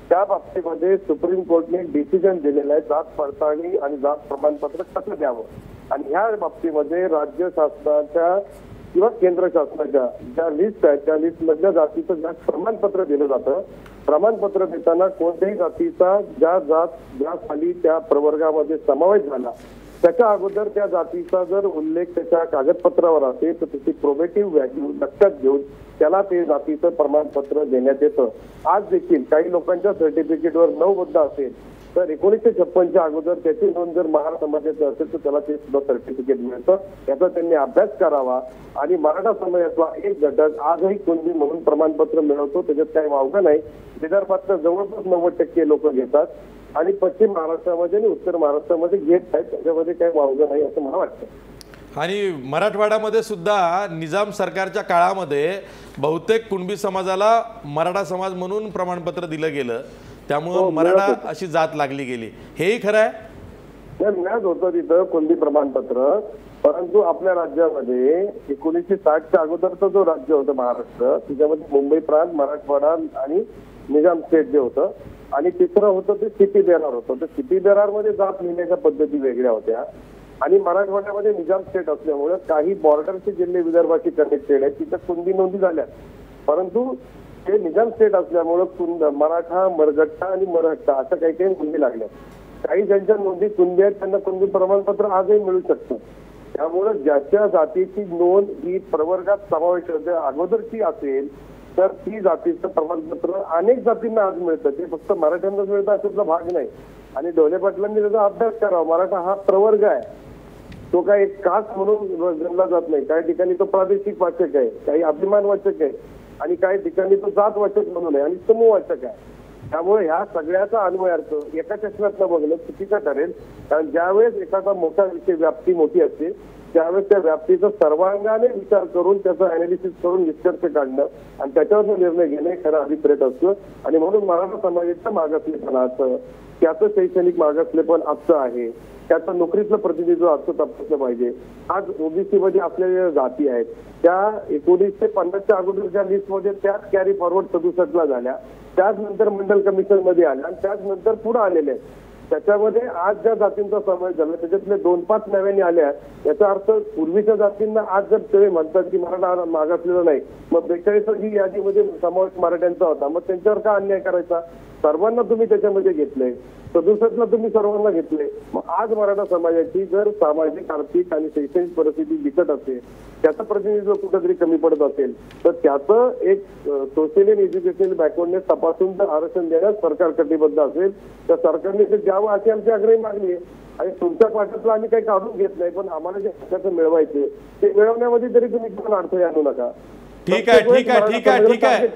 Speaker 5: त्या बाबतीमध्ये सुप्रीम कोर्टने डिसिजन दिलेलं आहे जात पडताळणी आणि जात प्रमाणपत्र कसं द्यावं. आणि ह्या बाबतीमध्ये राज्य शासनाच्या किंवा केंद्र शासनाच्या ज्या लिस्ट आहेत त्या लिस्ट मधल्या जातीचं ज्या प्रमाणपत्र दिलं जातं, प्रमाणपत्र देताना कोणत्याही जातीचा ज्या साली त्या प्रवर्गामध्ये समावेश झाला त्याच्या अगोदर त्या जातीचा जर उल्लेख त्याच्या कागदपत्रावर असेल तर त्याची प्रोबेटिव्ह व्हॅल्यू लक्षात घेऊन त्याला ते जातीचं प्रमाणपत्र देण्यात येतं. आज देखील काही लोकांच्या सर्टिफिकेटवर 9 मुद्दा असेल तर 1956च्या अगोदर त्याची नोंद जर मराठा समाजाचं असेल तर त्याला ते सुद्धा सर्टिफिकेट मिळतं. याचा त्यांनी अभ्यास करावा. आणि मराठा समाजातला एक घटक आजही कुणबी म्हणून प्रमाणपत्र मिळवतो, त्याच्यात काही वावगं नाही. विदर्भातलं जवळपास 90% लोक घेतात आणि पश्चिम महाराष्ट्रामध्ये आणि उत्तर महाराष्ट्रामध्ये घेत आहेत, त्याच्यामध्ये काही वावगं नाही असं मला वाटतं.
Speaker 1: आणि मराठवाड्यामध्ये सुद्धा निजाम सरकारच्या काळामध्ये बहुतेक कुणबी समाजाला मराठा समाज म्हणून प्रमाणपत्र दिलं गेलं, त्यामुळं मराठा अशी जात लागली गेली. हेही खरं आहे.
Speaker 5: मिळत होतं तिथं कुणबी प्रमाणपत्र, परंतु आपल्या राज्यामध्ये 1960च्या अगोदरचं जो राज्य होतं महाराष्ट्र, त्याच्यामध्ये मुंबई प्रांत, मराठवाडा आणि निजाम स्टेट जे होतं आणि तिसरं होतं ते सीपी बेरार होतं. तर सीपी बेरार मध्ये जात लिहिण्याच्या पद्धती वेगळ्या होत्या आणि मराठवाड्यामध्ये निजाम स्टेट असल्यामुळे काही बॉर्डरचे जिल्हे विदर्भाशी कनेक्टेड आहेत, तिथं कुणबी नोंदी झाल्या. परंतु ते निजाम स्टेट असल्यामुळे मराठा, मरगट्टा आणि मराठा अशा काही काही नोंदी लागल्या. काही ज्यांच्या नोंदी कुणबी आहेत त्यांना कुणबी प्रमाणपत्र आजही मिळू शकतं. त्यामुळे ज्याच्या जातीची नोंद ही प्रवर्गात समावेश अगोदरची असेल तर ती जातीचं प्रमाणपत्र अनेक जातींना आज मिळतं. ते फक्त मराठ्यांनाच मिळतं अशातला भाग नाही. आणि ढोले पाटलांनी त्याचा अभ्यास करावा. मराठा हा प्रवर्ग आहे, तो काय एक कास्ट म्हणून गणला जात नाही. काही ठिकाणी तो प्रादेशिक वाचक आहे, काही अभिमान वाचक आहे आणि काही ठिकाणी तो जात वाचक म्हणून आहे आणि समूह वाचक आहे. त्यामुळे ह्या सगळ्याचा अन्वयार्थ एका चष्म्यातनं बघणं चुकीचं ठरेल. कारण ज्यावेळेस एखादा मोठा विषय व्याप्ती मोठी असते त्यावेळेस त्या व्याप्तीचा सर्वांगाने विचार करून त्याचं अनालिसिस करून निष्कर्ष काढणं आणि त्याच्यावर निर्णय घेणे खरं अभिप्रेत असतं. आणि म्हणून मराठा समाजाचं मागासलेपणाचं, त्याचं शैक्षणिक मागासलेपण आजचं आहे, त्याचं नोकरीतलं प्रतिनिधित्व आजचं तपासलं पाहिजे. आज ओबीसी मध्ये असलेल्या जाती आहेत त्या 1950च्या अगोदरच्या लिस्टमध्ये त्याच कॅरी फॉरवर्ड 67ला झाल्या, त्याच नंतर मंडल कमिशन मध्ये आल्या आणि त्याच नंतर पुढे आलेल्या आहेत. त्याच्यामध्ये आज ज्या जातींचा समावेश झाला त्याच्यातले 2-5 नव्याने आल्या. याचा अर्थ पूर्वीच्या जातींना आज जर ते म्हणतात की मराठा मागासलेला नाही, मग 42वी यादीमध्ये समावेश मराठ्यांचा होता, मग त्यांच्यावर का अन्याय करायचा? सर्वांना तुम्ही त्याच्यामध्ये घेतलंय, 67ला तुम्ही सर्वांना घेतले. मग आज मराठा समाजाची जर सामाजिक, आर्थिक आणि शैक्षणिक परिस्थिती बिकट असेल, त्याचं प्रतिनिधित्व कुठेतरी कमी पडत असेल तर त्याचं एक सोशल आणि एज्युकेशनल बॅकवर्डनेस तपासून जर आरक्षण देण्यास सरकार कटिबद्ध असेल तर सरकारने ते द्यावं अशी आमची आग्रही मागणी आहे. आणि तुमच्या पाठातलं आम्ही काही काढून घेत नाही, पण आम्हाला जे हक्काचं मिळवायचे ते मिळवण्यामध्ये तरी तुम्ही कोण अडथळे आणू नका.
Speaker 1: ठीक आहे ठीक आहे ठीक आहे ठीक आहे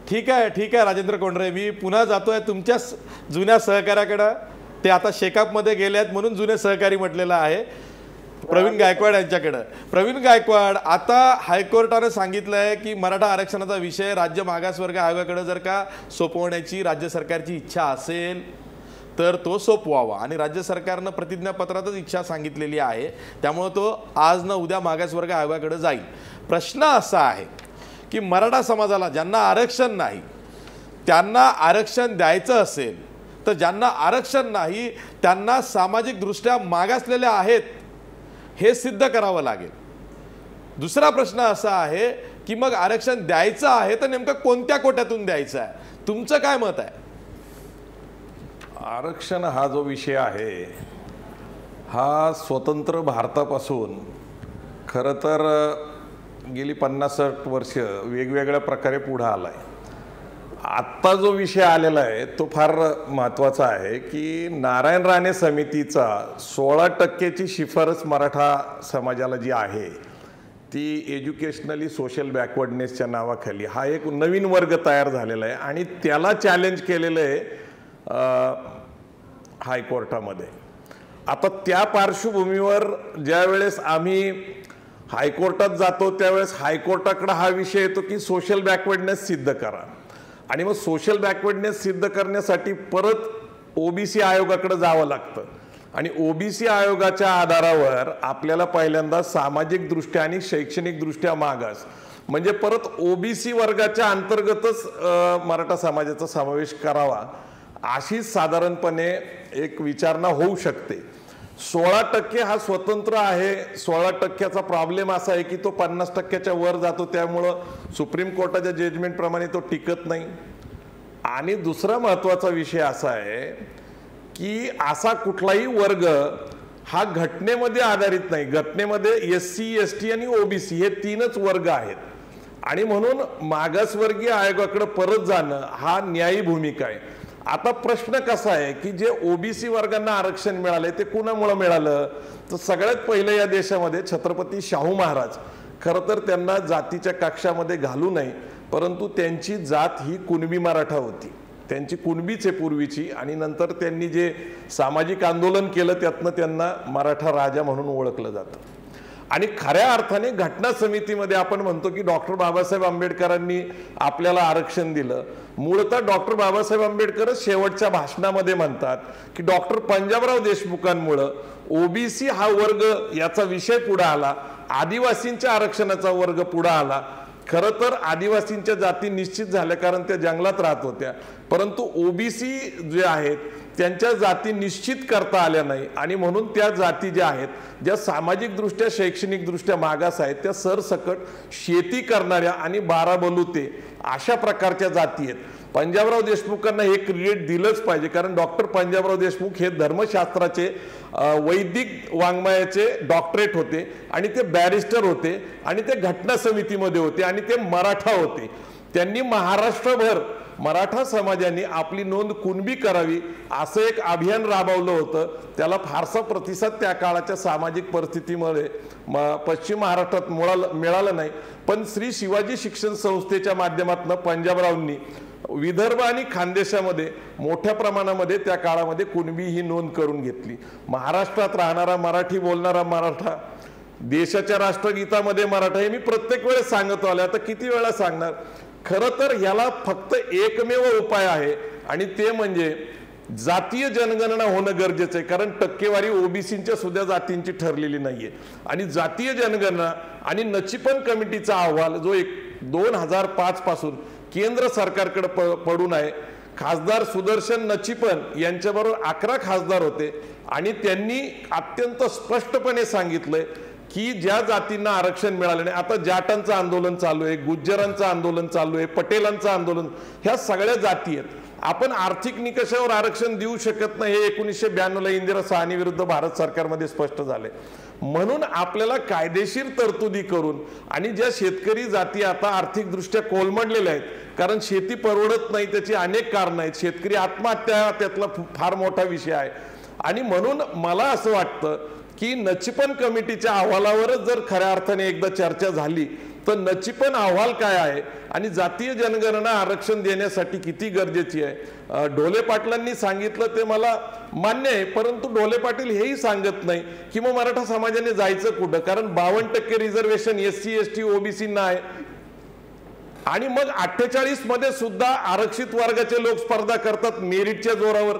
Speaker 1: ठीक आहे ठीक आहे राजेंद्र कोंडरे, मी पुन्हा जातोय तुमच्या जुन्या सहकार्याकडे. ते आता शेकापमध्ये गेले आहेत म्हणून जुने सहकारी म्हटलेलं आहे, प्रवीण गायकवाड यांच्याकडे. प्रवीण गायकवाड, आता हायकोर्टाने सांगितलंय की मराठा आरक्षणाचा विषय राज्य मागासवर्ग आयोगाकडे जर का सोपवण्याची राज्य सरकारची इच्छा असेल तर तो सोपवावा. आणि राज्य सरकारनं प्रतिज्ञापत्रातच इच्छा सांगितलेली आहे, त्यामुळे तो आज न उद्या मागासवर्ग आयोगाकडे जाईल. प्रश्न असा आहे की मराठा समाजाला ज्यांना आरक्षण नाही त्यांना आरक्षण द्यायचं असेल तर ज्यांना आरक्षण नाही त्यांना सामाजिकदृष्ट्या मागासलेले आहेत हे सिद्ध करावं लागेल. दुसरा प्रश्न असा आहे की मग आरक्षण द्यायचं आहे तर नेमकं कोणत्या कोट्यातून द्यायचं आहे? तुमचं काय मत आहे?
Speaker 7: आरक्षण हा जो विषय आहे हा स्वतंत्र भारतापासून खरं तर गेली 50-60 वर्ष वेगवेगळ्या प्रकारे पुढे आला आहे. आत्ता जो विषय आलेला आहे तो फार महत्त्वाचा आहे की नारायण राणे समितीचा 16% शिफारस मराठा समाजाला जी आहे ती एज्युकेशनली सोशल बॅकवर्डनेसच्या नावाखाली हा एक नवीन वर्ग तयार झालेला आहे आणि त्याला चॅलेंज केलेलं आहे हायकोर्टामध्ये. आता त्या पार्श्वभूमीवर ज्या वेळेस आम्ही हायकोर्टात जातो त्यावेळेस हायकोर्टाकडे हा विषय येतो की सोशल बॅकवर्डनेस सिद्ध करा. आणि मग सोशल बॅकवर्डनेस सिद्ध करण्यासाठी परत ओबीसी आयोगाकडे जावं लागतं आणि ओबीसी आयोगाच्या आधारावर आपल्याला पहिल्यांदा सामाजिकदृष्ट्या आणि शैक्षणिकदृष्ट्या मागास म्हणजे परत ओबीसी वर्गाच्या अंतर्गतच मराठा समाजाचा समावेश करावा अशी साधारणपणे एक विचारणा होऊ शकते. 16% हा स्वतंत्र आहे. 16%चा प्रॉब्लेम असा आहे की तो 50%च्या वर जातो, त्यामुळं सुप्रीम कोर्टाच्या जजमेंटप्रमाणे तो टिकत नाही. आणि दुसरा महत्त्वाचा विषय असा आहे की असा कुठलाही वर्ग हा घटनेमध्ये आधारित नाही. घटनेमध्ये SC ST आणि OBC हे 3च वर्ग आहेत आणि म्हणून मागासवर्गीय आयोगाकडे परत जाणं हा न्यायी भूमिका आहे. आता प्रश्न कसा आहे की जे OBC वर्गांना आरक्षण मिळाले ते कुणामुळे मिळालं, तर सगळ्यात पहिलं या देशामध्ये छत्रपती शाहू महाराज खरं तर त्यांना जातीच्या कक्षामध्ये घालू नये, परंतु त्यांची जात ही कुणबी मराठा होती, त्यांची कुणबीच आहे पूर्वीची, आणि नंतर त्यांनी जे सामाजिक आंदोलन केलं त्यातनं त्यांना मराठा राजा म्हणून ओळखलं जातं. आणि खऱ्या अर्थाने घटना समितीमध्ये आपण म्हणतो की डॉक्टर बाबासाहेब आंबेडकरांनी आपल्याला आरक्षण दिलं. मूळतः डॉक्टर बाबासाहेब आंबेडकर शेवटच्या भाषणामध्ये म्हणतात की डॉक्टर पंजाबराव देशमुखांमुळं OBC हा वर्ग याचा विषय पुढे आला, आदिवासींच्या आरक्षणाचा वर्ग पुढे आला. खरं तर आदिवासींच्या जाती निश्चित झाल्या कारण त्या जंगलात राहत होत्या, परंतु OBC जे आहेत त्यांच्या जाती निश्चित करता आल्या नाही आणि म्हणून त्या जाती ज्या आहेत ज्या सामाजिकदृष्ट्या शैक्षणिकदृष्ट्या मागास आहेत त्या सरसकट शेती करणाऱ्या आणि 12 बलुते अशा प्रकारच्या जाती आहेत. पंजाबराव देशमुखांना हे क्रेडिट दिलंच पाहिजे कारण डॉक्टर पंजाबराव देशमुख हे धर्मशास्त्राचे वैदिक वाङ्मयाचे डॉक्टरेट होते आणि ते बॅरिस्टर होते आणि ते घटना समितीमध्ये होते आणि ते मराठा होते. त्यांनी महाराष्ट्रभर मराठा समाजाने आपली नोंद कुणबी करावी असं एक अभियान राबवलं होतं. त्याला फारसा प्रतिसाद त्या काळाच्या सामाजिक परिस्थितीमुळे पश्चिम महाराष्ट्रात मिळालं नाही, पण श्री शिवाजी शिक्षण संस्थेच्या माध्यमातून पंजाबरावांनी विदर्भ आणि खानदेशामध्ये मोठ्या प्रमाणामध्ये त्या काळामध्ये कुणबी ही नोंद करून घेतली. महाराष्ट्रात राहणारा मराठी बोलणारा मराठा, देशाच्या राष्ट्रगीतामध्ये मराठा, हे मी प्रत्येक वेळेस सांगत आलो, आता किती वेळा सांगणार. खरं तर याला फक्त एकमेव उपाय आहे आणि ते म्हणजे जातीय जनगणना होणं गरजेचं आहे, कारण टक्केवारी OBCच्या सुद्धा जातींची ठरलेली नाहीये. आणि जातीय जनगणना आणि नचिपन कमिटीचा अहवाल जो 2005 पासून केंद्र सरकारकडे पडून आहे. खासदार सुदर्शन नचिपन यांच्याबरोबर 11 खासदार होते आणि त्यांनी अत्यंत स्पष्टपणे सांगितलंय की ज्या जातींना आरक्षण मिळालं नाही, आता जाटांचं आंदोलन चालू आहे, गुज्जरांचं आंदोलन चालू आहे, पटेलांचं आंदोलन, ह्या सगळ्या जाती आहेत. आपण आर्थिक निकषावर आरक्षण देऊ शकत नाही हे 1992 इंदिरा साहनी विरुद्ध भारत सरकारमध्ये स्पष्ट झाले. म्हणून आपल्याला कायदेशीर तरतुदी करून आणि ज्या शेतकरी जाती आता आर्थिकदृष्ट्या कोलमडलेल्या आहेत, कारण शेती परवडत नाही, त्याची अनेक कारणं आहेत, शेतकरी आत्महत्या त्यातला फार मोठा विषय आहे. आणि म्हणून मला असं वाटतं की नचिपन कमिटीच्या अहवालावरच जर खऱ्या अर्थाने एकदा चर्चा झाली तर नचिपन अहवाल काय आहे आणि जातीय जनगणना आरक्षण देण्यासाठी किती गरजेची आहे. ढोले पाटलांनी सांगितलं ते मला मान्य आहे, परंतु ढोले पाटील हेही सांगत नाही की मग मराठा समाजाने जायचं कुठं, कारण 52% रिझर्वेशन SC ST OBC ना आहे आणि मग 48 मध्ये सुद्धा आरक्षित वर्गाचे लोक स्पर्धा करतात मेरिटच्या जोरावर.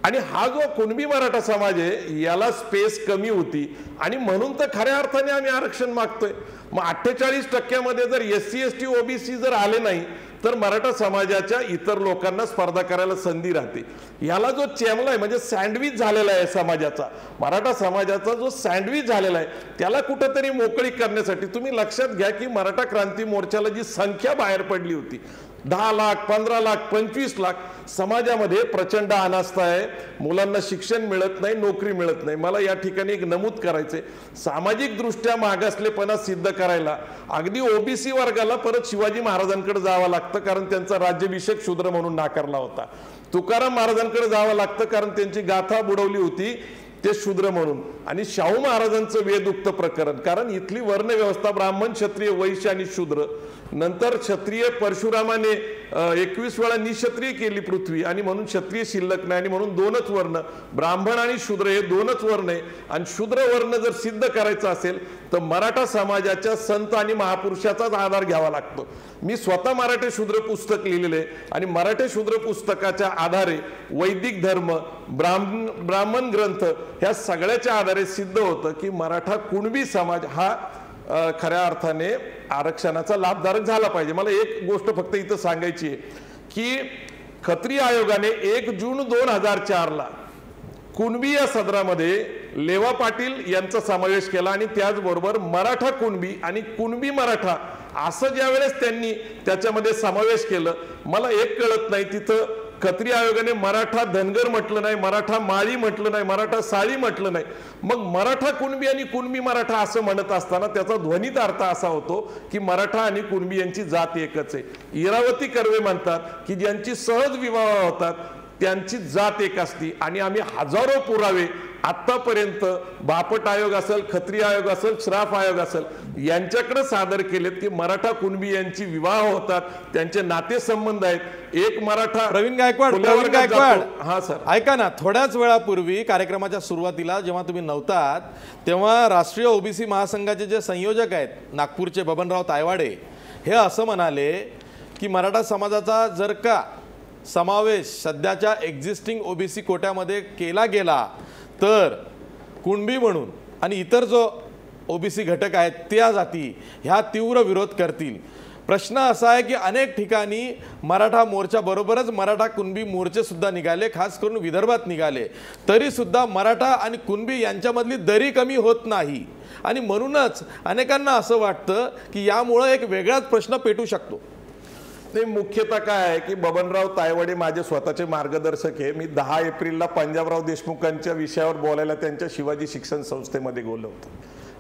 Speaker 7: आणि हा जो कुणबी मराठा समाज आहे याला स्पेस कमी होती आणि म्हणून तर खऱ्या अर्थाने आम्ही आरक्षण मागतोय. मग 48% जर SC ST OBC जर आले नाही तर मराठा समाजाच्या इतर लोकांना स्पर्धा करायला संधी राहते. याला जो चेमला आहे म्हणजे सँडविच झालेला आहे समाजाचा, मराठा समाजाचा जो सँडविच झालेला आहे त्याला कुठंतरी मोकळी करण्यासाठी तुम्ही लक्षात घ्या की मराठा क्रांती मोर्चाला जी संख्या बाहेर पडली होती 10 लाख 15 लाख 25 लाख, समाजामध्ये प्रचंड अनास्था आहे, मुलांना शिक्षण मिळत नाही, नोकरी मिळत नाही. मला या ठिकाणी एक नमूद करायचे, सामाजिक दृष्ट्या मागासलेपणा सिद्ध करायला अगदी OBC वर्गाला परत शिवाजी महाराजांकडे जावं लागतं कारण त्यांचा राज्याभिषेक शूद्र म्हणून नाकारला होता. तुकाराम महाराजांकडे जावं लागतं कारण त्यांची गाथा बुडवली होती ते शूद्र म्हणून. आणि शाहू महाराजांचं वेदउक्त प्रकरण, कारण इथली वर्ण व्यवस्था ब्राह्मण क्षत्रिय वैश्य आणि शूद्र, नंतर क्षत्रिय परशुरामाने 21 वेळा निक्षत्रिय केली पृथ्वी आणि म्हणून क्षत्रिय शिल्लक नाही आणि म्हणून 2च वर्ण ब्राह्मण आणि शूद्र हे 2च वर्ण आहे. आणि शूद्र वर्ण जर सिद्ध करायचं असेल तर मराठा समाजाच्या संत आणि महापुरुषाचाच आधार घ्यावा लागतो. मी स्वतः मराठे शूद्र पुस्तक लिहिलेले आणि मराठे शूद्र पुस्तकाच्या आधारे वैदिक धर्म ब्राह्मण ग्रंथ ह्या सगळ्याच्या आधारे सिद्ध होतं की मराठा कुणबी समाज हा खऱ्या अर्थाने आरक्षणाचा लाभधारक झाला पाहिजे. मला एक गोष्ट फक्त इथं सांगायची आहे की खत्री आयोगाने 1 जून 2004ला कुणबी या सदरामध्ये लेवा पाटील यांचा समावेश केला आणि त्याचबरोबर मराठा कुणबी आणि कुणबी मराठा असं ज्या वेळेस त्यांनी त्याच्यामध्ये समावेश केलं, मला एक कळत नाही तिथं खत्री आयोगाने मराठा धनगर म्हटलं नाही, मराठा माळी म्हटलं नाही, मराठा साळी म्हटलं नाही. मग मराठा कुणबी आणि कुणबी मराठा असं म्हणत असताना त्याचा ध्वनित अर्थ असा होतो की मराठा आणि कुणबी यांची जात एकच आहे. इरावती कर्वे म्हणतात की ज्यांची सहज विवाह होतात त्यांची जात एक असती. आणि आम्ही हजारो पुरावे आतापर्यंत बापट आयोग असेल, खत्री आयोग असेल, श्राफ आयोग असेल यांच्याकडे सादर केलेत की मराठा कुणबी यांची विवाह होतात, त्यांचे नातेसंबंध आहेत. एक मराठा
Speaker 1: प्रवीण गायकवाड
Speaker 7: हा सर,
Speaker 1: ऐका ना, थोड्याच वेळापूर्वी कार्यक्रमाच्या सुरुवातीला जेव्हा तुम्ही नव्हतात तेव्हा राष्ट्रीय ओबीसी महासंघाचे जे संयोजक आहेत नागपूरचे बबनराव तायवाडे हे असं म्हणाले की मराठा समाजाचा जर का समावेश सध्याच्या एक्झिस्टिंग ओबीसी कोट्यामध्ये केला गेला तर कुणबी म्हणून आणि इतर जो ओबीसी घटक आहेत त्या जाती ह्या तीव्र विरोध करतील. प्रश्न असा आहे की अनेक ठिकाणी मराठा मोर्चाबरोबरच मराठा कुणबी मोर्चे सुद्धा निघाले, खास करून विदर्भात निघाले, तरी सुद्धा मराठा आणि कुणबी यांच्यामधली दरी कमी होत नाही. आणि म्हणूनच अनेकांना असं वाटतं की यामुळं एक वेगळाच प्रश्न पेटू शकतो.
Speaker 7: ते मुख्यतः काय आहे की बबनराव तायवाडे माझे स्वतःचे मार्गदर्शक आहे. मी 10 एप्रिलला पंजाबराव देशमुखांच्या विषयावर बोलायला त्यांच्या शिवाजी शिक्षण संस्थेमध्ये गेलो होतो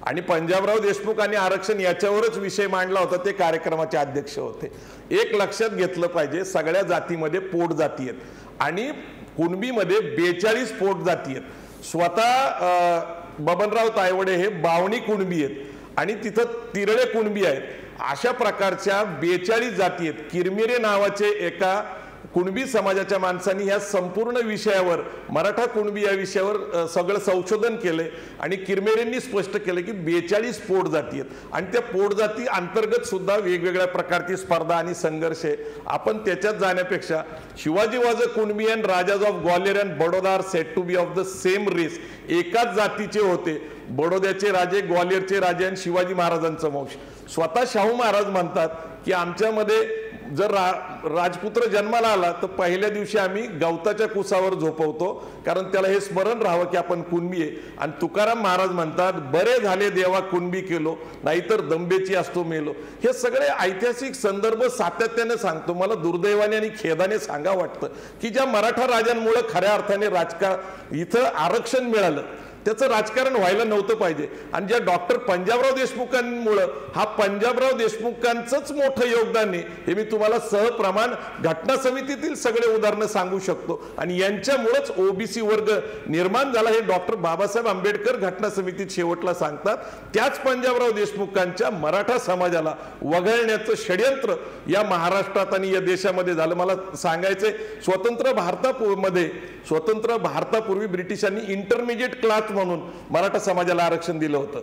Speaker 7: आणि पंजाबराव देशमुख आणि आरक्षण याच्यावरच विषय मांडला होता. ते कार्यक्रमाचे अध्यक्ष होते. एक लक्षात घेतलं पाहिजे, सगळ्या जातीमध्ये पोट जाती आहेत आणि कुणबीमध्ये 42 पोट जाती आहेत. स्वतः बबनराव तायवाडे हे बावणी कुणबी आहेत आणि तिथं तिरळे कुणबी आहेत. अशा प्रकारच्या 42 जाती आहेत. किरमिरे नावाचे एका कुणबी समाजाच्या माणसांनी या संपूर्ण विषयावर, मराठा कुणबी या विषयावर सगळं संशोधन केलंय आणि किरमिरेंनी स्पष्ट केलं की 42 पोट जाती आहेत आणि त्या पोट जाती अंतर्गत सुद्धा वेगवेगळ्या प्रकारची स्पर्धा आणि संघर्ष आहे. आपण त्याच्यात जाण्यापेक्षा Shivaji was a Kunbi and rajas of Gwalior and Baroda are said to be of the same race. एकाच जातीचे होते. बडोद्याचे राजे, ग्वालियरचे राजे आणि शिवाजी महाराजांचा वंश. स्वतः शाहू महाराज म्हणतात की आमच्यामध्ये जर राजपुत्र जन्माला आला तर पहिल्या दिवशी आम्ही गवताच्या कुसावर झोपवतो, कारण त्याला हे स्मरण राहावं की आपण कुणबी आहे. आणि तुकाराम महाराज म्हणतात, बरे झाले देवा कुणबी केलो, नाहीतर दंबेची असतो मेलो. हे सगळे ऐतिहासिक संदर्भ सातत्याने सांगतो. मला दुर्दैवाने आणि खेदाने सांगा वाटतं की ज्या मराठा राजांमुळे खऱ्या अर्थाने राजकारण इथं आरक्षण मिळालं त्याचं राजकारण व्हायला नव्हतं पाहिजे. आणि ज्या डॉक्टर पंजाबराव देशमुखांमुळं हा पंजाबराव देशमुखांचंच मोठं योगदान आहे हे मी तुम्हाला सहप्रमाण घटना समितीतील सगळे उदाहरणं सांगू शकतो. आणि यांच्यामुळेच ओबीसी वर्ग निर्माण झाला हे डॉक्टर बाबासाहेब आंबेडकर घटना समितीत शेवटला सांगतात. त्याच पंजाबराव देशमुखांच्या मराठा समाजाला वगळण्याचं षडयंत्र या महाराष्ट्रात आणि या देशामध्ये झालं. मला सांगायचंय, स्वतंत्र भारतापूर्वी ब्रिटिशांनी इंटरमिजिएट क्लास म्हणून मराठा समाजाला आरक्षण दिलं होतं.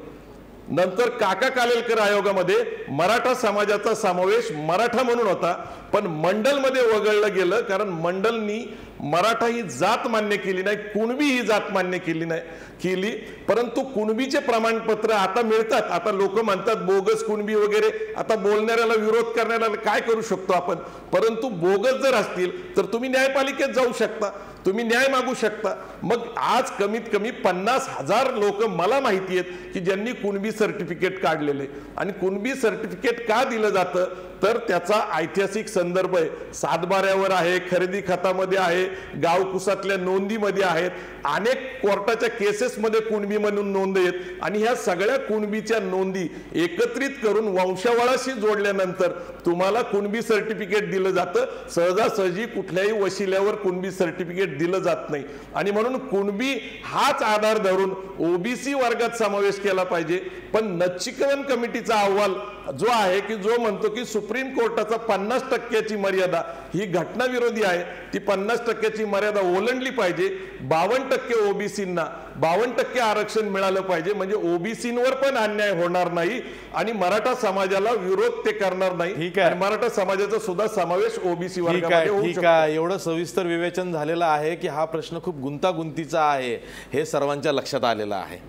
Speaker 7: नंतर काका कालेलकर आयोगामध्ये मराठा समाजाचा समावेश मराठा म्हणून होता, पण मंडलमध्ये वगळलं गेलं कारण मंडलनी मराठा ही जात मान्य केली नाही, कुणबी ही जात मान्य केली. परंतु कुणबीचे प्रमाणपत्र आता मिळतात. आता लोक म्हणतात बोगस कुणबी वगैरे. आता बोलणाऱ्याला विरोध करणाऱ्याला काय करू शकतो आपण, परंतु बोगस जर असतील तर तुम्ही न्यायपालिकेत जाऊ शकता, तुम्ही न्याय मागू शकता. मग आज कमीत कमी 50,000 लोक मला माहिती आहेत की ज्यांनी कुणबी सर्टिफिकेट काढलेले. आणि कुणबी सर्टिफिकेट का दिलं जातं तर त्याचा ऐतिहासिक संदर्भ आहे. सातबाऱ्यावर आहे, खरेदी खतामध्ये आहे, गावकुसातल्या नोंदीमध्ये आहेत, अनेक कोर्टाच्या केसेसमध्ये कुणबी म्हणून नोंद आहेत. आणि ह्या सगळ्या कुणबीच्या नोंदी एकत्रित करून वंशावळाशी जोडल्यानंतर तुम्हाला कुणबी सर्टिफिकेट दिलं जातं. सहजासहजी कुठल्याही वशिल्यावर कुणबी सर्टिफिकेट दिलं जात नाही. आणि म्हणून कुणबी हाच आधार धरून ओबीसी वर्गात समावेश केला पाहिजे. पण नच्चीकरण कमिटीचा अहवाल जो आहे की जो म्हणतो की सुप्रीम कोर्टाचा 50% मर्यादा ही घटनाविरोधी आहे, ती 50% मर्यादा ओलांडली पाहिजे. 52% ओबीसींना 52% आरक्षण मिळालं पाहिजे, म्हणजे ओबीसींवर पण अन्याय होणार नाही आणि मराठा समाजाला विरोध ते करणार नाही. आणि मराठा समाजाचा सुद्धा समावेश ओबीसी वर्गामध्ये होऊ शकतो.
Speaker 1: एवढं सविस्तर विवेचन झालेलं आहे की हा प्रश्न खूप गुंतागुंतीचा आहे हे सर्वांच्या लक्षात आलेलं आहे.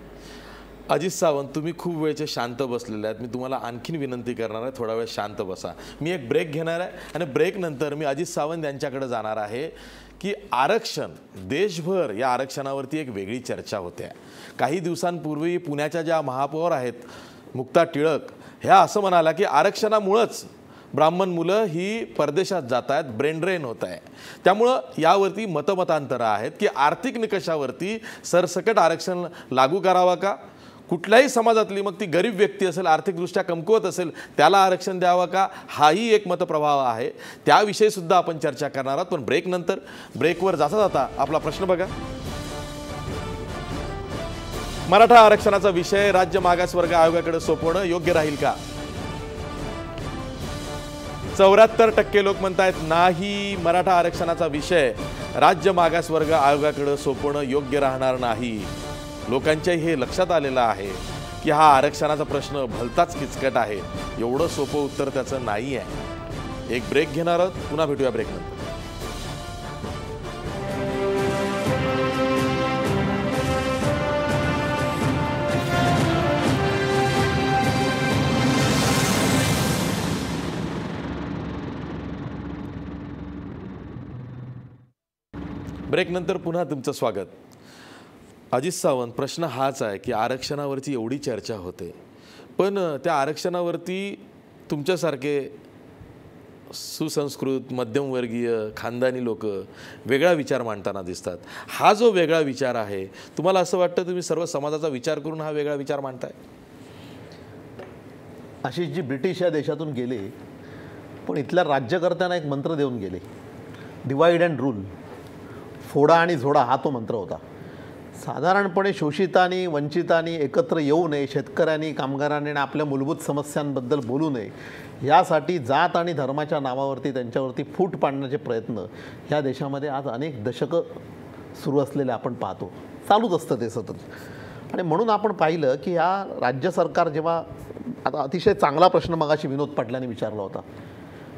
Speaker 1: अजित सावंत, तुम्ही खूप वेळचे शांत बसलेले आहेत. मी तुम्हाला आणखीन विनंती करणार आहे, थोडा वेळ शांत बसा. मी एक ब्रेक घेणार आहे आणि ब्रेक नंतर मी अजित सावंत यांच्याकडे जाणार आहे की आरक्षण देशभर या आरक्षणावरती एक वेगळी चर्चा होते. काही दिवसांपूर्वी पुण्याच्या ज्या महापौर आहेत मुक्ता टिळक ह्या असं म्हणाला की आरक्षणामुळंच ब्राह्मण मुलं ही परदेशात जात आहेत, ब्रेन ड्रेन होत आहे. त्यामुळं यावरती मतमतांतरं आहेत की आर्थिक निकषावरती सरसकट आरक्षण लागू करावा का, कुठल्याही समाजातली, मग ती गरीब व्यक्ती असेल, आर्थिकदृष्ट्या कमकुवत असेल, त्याला आरक्षण द्यावं का, हाही एक मतप्रभाव आहे. त्याविषयी सुद्धा आपण चर्चा करणार आहोत. पण ब्रेकनंतर, ब्रेकवर जाता जाता आपला प्रश्न बघा. मराठा आरक्षणाचा विषय राज्य मागासवर्ग आयोगाकडे सोपवणं योग्य राहील का? 74% लोक म्हणतायत नाही, मराठा आरक्षणाचा विषय राज्य मागासवर्ग आयोगाकडे सोपवणं योग्य राहणार नाही. लोकांच्या हे लक्षात आलेलं आहे की हा आरक्षणाचा प्रश्न भलताच किचकट आहे, एवढं सोपं उत्तर त्याचं नाही आहे. एक ब्रेक घेणार आहोत, पुन्हा भेटूया ब्रेकनंतर. ब्रेकनंतर पुन्हा तुमचं स्वागत. अजित सावंत, प्रश्न हाच आहे की आरक्षणावरती एवढी चर्चा होते, पण त्या आरक्षणावरती तुमच्यासारखे सुसंस्कृत, मध्यमवर्गीय, खानदानी लोक वेगळा विचार मांडताना दिसतात. हा जो वेगळा विचार आहे, तुम्हाला असं वाटतं तुम्ही सर्व समाजाचा विचार करून हा वेगळा विचार मांडताय?
Speaker 8: अशी जी ब्रिटिश या देशातून गेले, पण इथल्या राज्यकर्त्यांना एक मंत्र देऊन गेले, डिवाइड अँड रूल. फोडा आणि झोडा हा तो मंत्र होता. साधारणपणे शोषितांनी, वंचितांनी एकत्र येऊ नये, शेतकऱ्यांनी, कामगारांनी आणि आपल्या मूलभूत समस्यांबद्दल बोलू नये, यासाठी जात आणि धर्माच्या नावावरती त्यांच्यावरती फूट पाडण्याचे प्रयत्न ह्या देशामध्ये आज अनेक दशकं सुरू असलेले आपण पाहतो. चालूच असतं ते सतत. आणि म्हणून आपण पाहिलं की ह्या राज्य सरकार जेव्हा, आता अतिशय चांगला प्रश्न मगाशी विनोद पाटलांनी विचारला होता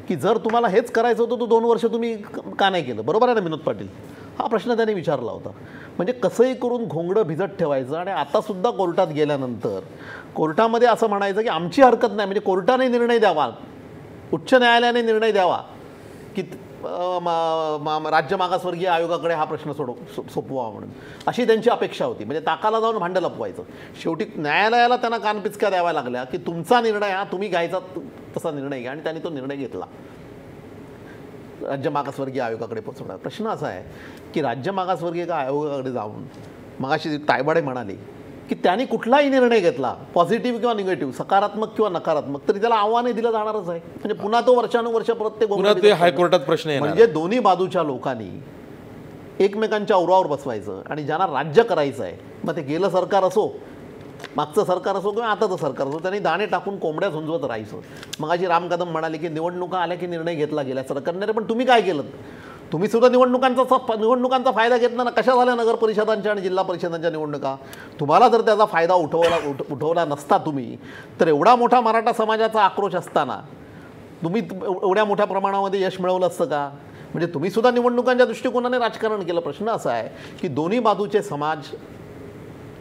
Speaker 8: की जर तुम्हाला हेच करायचं होतं तर 2 वर्ष तुम्ही का नाही केलं, बरोबर आहे ना विनोद पाटील? हा प्रश्न त्यांनी विचारला होता. म्हणजे कसंही करून घोंगडं भिजत ठेवायचं. आणि आतासुद्धा कोर्टात गेल्यानंतर कोर्टामध्ये असं म्हणायचं की आमची हरकत नाही, म्हणजे कोर्टाने निर्णय द्यावा, उच्च न्यायालयाने निर्णय द्यावा की राज्य मागासवर्गीय आयोगाकडे हा प्रश्न सोपवावा म्हणून, अशी त्यांची अपेक्षा होती. म्हणजे ताकाला जाऊन भांडं लपवायचं. शेवटी न्यायालयाला त्यांना कानपिचक्या द्याव्या लागल्या की तुमचा निर्णय हा, तुम्ही घ्यायचा तसा निर्णय घ्या. आणि त्यांनी तो निर्णय घेतला, राज्य मागासवर्गीय आयोगाकडे पोहोचवणार. प्रश्न असा आहे की राज्य मागासवर्गीय आयोगाकडे जाऊन मगाशी तायवाडे म्हणाले की त्यांनी कुठलाही निर्णय घेतला, पॉझिटिव्ह किंवा निगेटिव्ह, सकारात्मक किंवा नकारात्मक, तरी त्याला आव्हाने दिलं जाणारच आहे. म्हणजे पुन्हा तो वर्षानुवर्ष परत ते
Speaker 1: हायकोर्टात प्रश्न येणार.
Speaker 8: म्हणजे दोन्ही बाजूच्या लोकांनी एकमेकांच्या उरावर बसवायचं. आणि ज्यांना राज्य करायचं आहे, मग ते गेलं सरकार असो, मागचं सरकार असो किंवा आताचं सरकार असो, त्यांनी दाणे टाकून कोंबड्या झुंजवत राहायचं. मग अशी राम कदम म्हणाले की निवडणुका आल्या की निर्णय घेतला गेला सरकारने. पण तुम्ही काय केलं? तुम्ही सुद्धा निवडणुकांचा फायदा घेतला ना. कशा झाल्या नगर परिषदांच्या आणि जिल्हा परिषदांच्या निवडणुका? तुम्हाला जर त्याचा फायदा उठवला नसता तुम्ही, तर एवढा मोठा मराठा समाजाचा आक्रोश असताना तुम्ही एवढ्या मोठ्या प्रमाणामध्ये यश मिळवलं असतं का? म्हणजे तुम्ही सुद्धा निवडणुकांच्या दृष्टिकोनाने राजकारण केलं. प्रश्न असा आहे की दोन्ही बाजूचे समाज,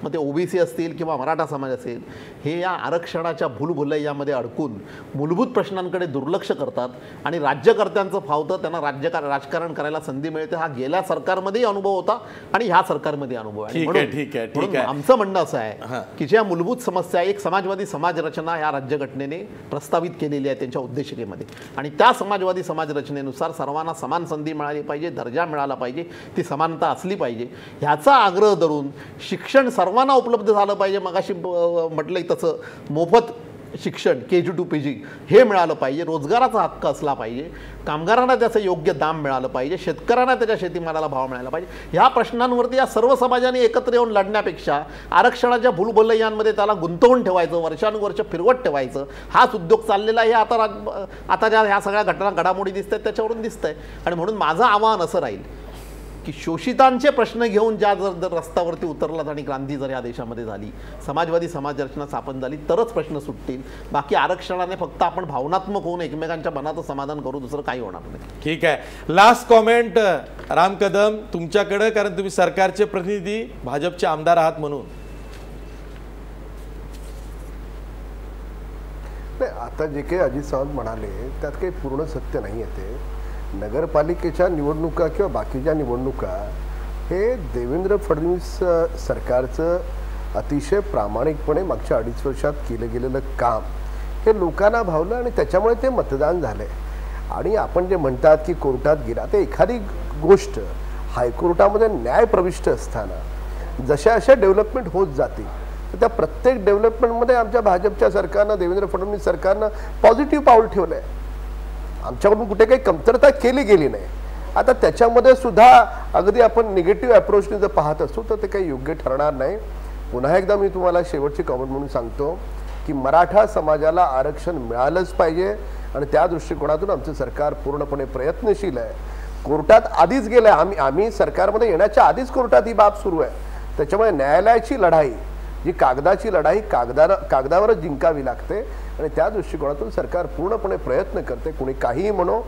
Speaker 8: मग ते ओबीसी असतील किंवा मराठा समाज असेल, हे या आरक्षणाच्या भूलभुलैयामध्ये अडकून मूलभूत प्रश्नांकडे दुर्लक्ष करतात. आणि राज्यकर्त्यांचं फावतं, त्यांना राजकारण करायला संधी मिळते. हा गेल्या सरकारमध्येही अनुभव होता आणि ह्या सरकारमध्ये अनुभव आहे. म्हणून आमचं म्हणणं असं आहे की ज्या मूलभूत समस्या, एक समाजवादी समाज रचना या राज्यघटनेने प्रस्तावित केलेली आहे त्यांच्या उद्देशिकेमध्ये, आणि त्या समाजवादी समाज रचनेनुसार सर्वांना समान संधी मिळाली पाहिजे, दर्जा मिळाला पाहिजे, ती समानता असली पाहिजे, ह्याचा आग्रह धरून शिक्षण सर्वांना उपलब्ध झालं पाहिजे. मगाशी म्हटलंय तसं मोफत शिक्षण KG to PG हे मिळालं पाहिजे. रोजगाराचा हक्क असला पाहिजे. कामगारांना त्याचं योग्य दाम मिळालं पाहिजे. शेतकऱ्यांना त्याच्या शेतीमालाला भाव मिळाला पाहिजे. ह्या प्रश्नांवरती या सर्व समाजाने एकत्र येऊन लढण्यापेक्षा आरक्षणाच्या भूलभुलैयांमध्ये त्याला गुंतवून ठेवायचं, वर्षानुवर्ष फिरवत ठेवायचं, हाच उद्योग चाललेला आहे. आता ज्या ह्या सगळ्या घडामोडी दिसत आहेत त्याच्यावरून दिसतंय. आणि म्हणून माझं आवाहन असं राहील की शोषितांचे प्रश्न घेऊन ज्या जर रस्त्यावरती उतरलात आणि क्रांती जर या देशामध्ये झाली, समाजवादी समाज रचना स्थापन झाली, तरच प्रश्न सुटतील. बाकी आरक्षणाने फक्त आपण भावनात्मक होऊन एकमेकांच्या मनाचं समाधान करू, दुसरं काही होणार नाही.
Speaker 1: ठीक आहे. लास्ट कॉमेंट राम कदम तुमच्याकडे, कारण तुम्ही सरकारचे प्रतिनिधी, भाजपचे आमदार आहात म्हणून.
Speaker 6: आता जे काही अजित सावंत म्हणाले त्यात काही पूर्ण सत्य नाही आहे. ते नगरपालिकेच्या निवडणुका किंवा बाकीच्या निवडणुका हे देवेंद्र फडणवीस सरकारचं अतिशय प्रामाणिकपणे मागच्या 2.5 वर्षात केलं गेलेलं काम हे लोकांना भावलं आणि त्याच्यामुळे ते मतदान झालंय. आणि आपण जे म्हणतात की कोर्टात गेला, ते एखादी गोष्ट हायकोर्टामध्ये न्याय प्रविष्ट असताना जशा अशा डेव्हलपमेंट होत जातील, तर त्या प्रत्येक डेव्हलपमेंटमध्ये आमच्या भाजपच्या सरकारनं, देवेंद्र फडणवीस सरकारनं पॉझिटिव्ह पाऊल ठेवलं आहे. आमच्याकडून कुठे काही कमतरता केली गेली नाही. आता त्याच्यामध्ये सुद्धा अगदी आपण निगेटिव्ह अप्रोचने जर पाहत असू तर ते काही योग्य ठरणार नाही. पुन्हा एकदा मी तुम्हाला शेवटची कमेंट म्हणून सांगतो की मराठा समाजाला आरक्षण मिळालंच पाहिजे आणि त्या दृष्टिकोनातून आमचं सरकार पूर्णपणे प्रयत्नशील आहे. कोर्टात आधीच गेलं आहे, आम्ही सरकारमध्ये येण्याच्या आधीच कोर्टात ही बाब सुरू आहे. त्याच्यामुळे न्यायालयाची लढाई, जी कागदाची लढाई कागदावरच जिंकावी लागते आणि त्या दृष्टिकोनातून सरकार पूर्णपणे प्रयत्न करते. कोणी काहीही म्हणो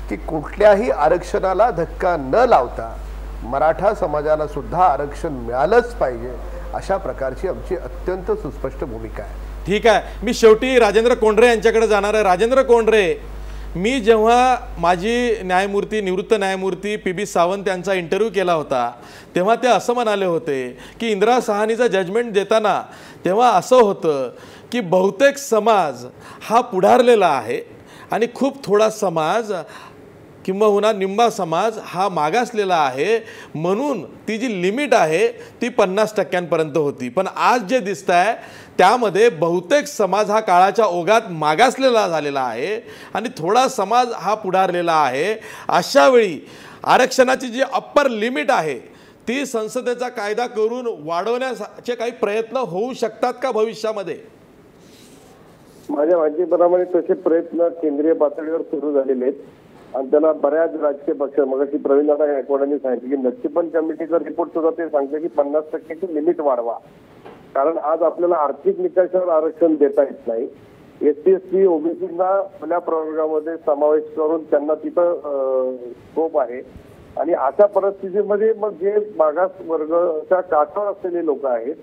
Speaker 6: की कुठल्याही आरक्षणाला धक्का न लावता मराठा समाजाला सुद्धा आरक्षण मिळालंच पाहिजे, अशा प्रकारची आमची अत्यंत सुस्पष्ट भूमिका आहे.
Speaker 1: ठीक आहे, मी शेवटी राजेंद्र कोंढरे यांच्याकडे जाणार आहे. राजेंद्र कोंढरे, मी जेव्हा माजी न्यायमूर्ती, निवृत्त न्यायमूर्ती PB सावंत यांचा इंटरव्ह्यू केला होता तेव्हा ते असं म्हणाले होते की इंदिरा साहनीचं जजमेंट देताना तेव्हा असं होतं की बहुतेक समाज हा पुढारलेला आहे आणि खूप थोडा समाज किंबहुना निंबा समाज हा मागासलेला आहे, म्हणून ती जी लिमिट आहे ती 50% होती. पण आज जे दिसत आहे त्यामध्ये बहुतेक समाज हा काळाच्या ओघात मागासलेला झालेला आहे आणि थोडा समाज हा पुढारलेला आहे. अशा वेळी आरक्षणाची जी अप्पर लिमिट आहे ती संसदेचा कायदा करून वाढवण्याचे काही प्रयत्न होऊ शकतात का भविष्यामध्ये?
Speaker 5: माझ्या माहितीप्रमाणे तसे प्रयत्न केंद्रीय पातळीवर सुरू झालेले आहेत आणि त्याला बऱ्याच राजकीय पक्ष, मगाशी प्रवीण गायकवाडांनी सांगितलं की नक्षीपण कमिटीचा रिपोर्ट सुद्धा ते सांगते की 50%ची लिमिट वाढवा. कारण आज आपल्याला आर्थिक निकषावर आरक्षण देता येत नाही. SC ST OBCना आपल्या प्रवर्गामध्ये समावेश करून त्यांना तिथं स्कोप आहे आणि अशा परिस्थितीमध्ये मग जे मागास वर्गाच्या काठावर असलेले लोक आहेत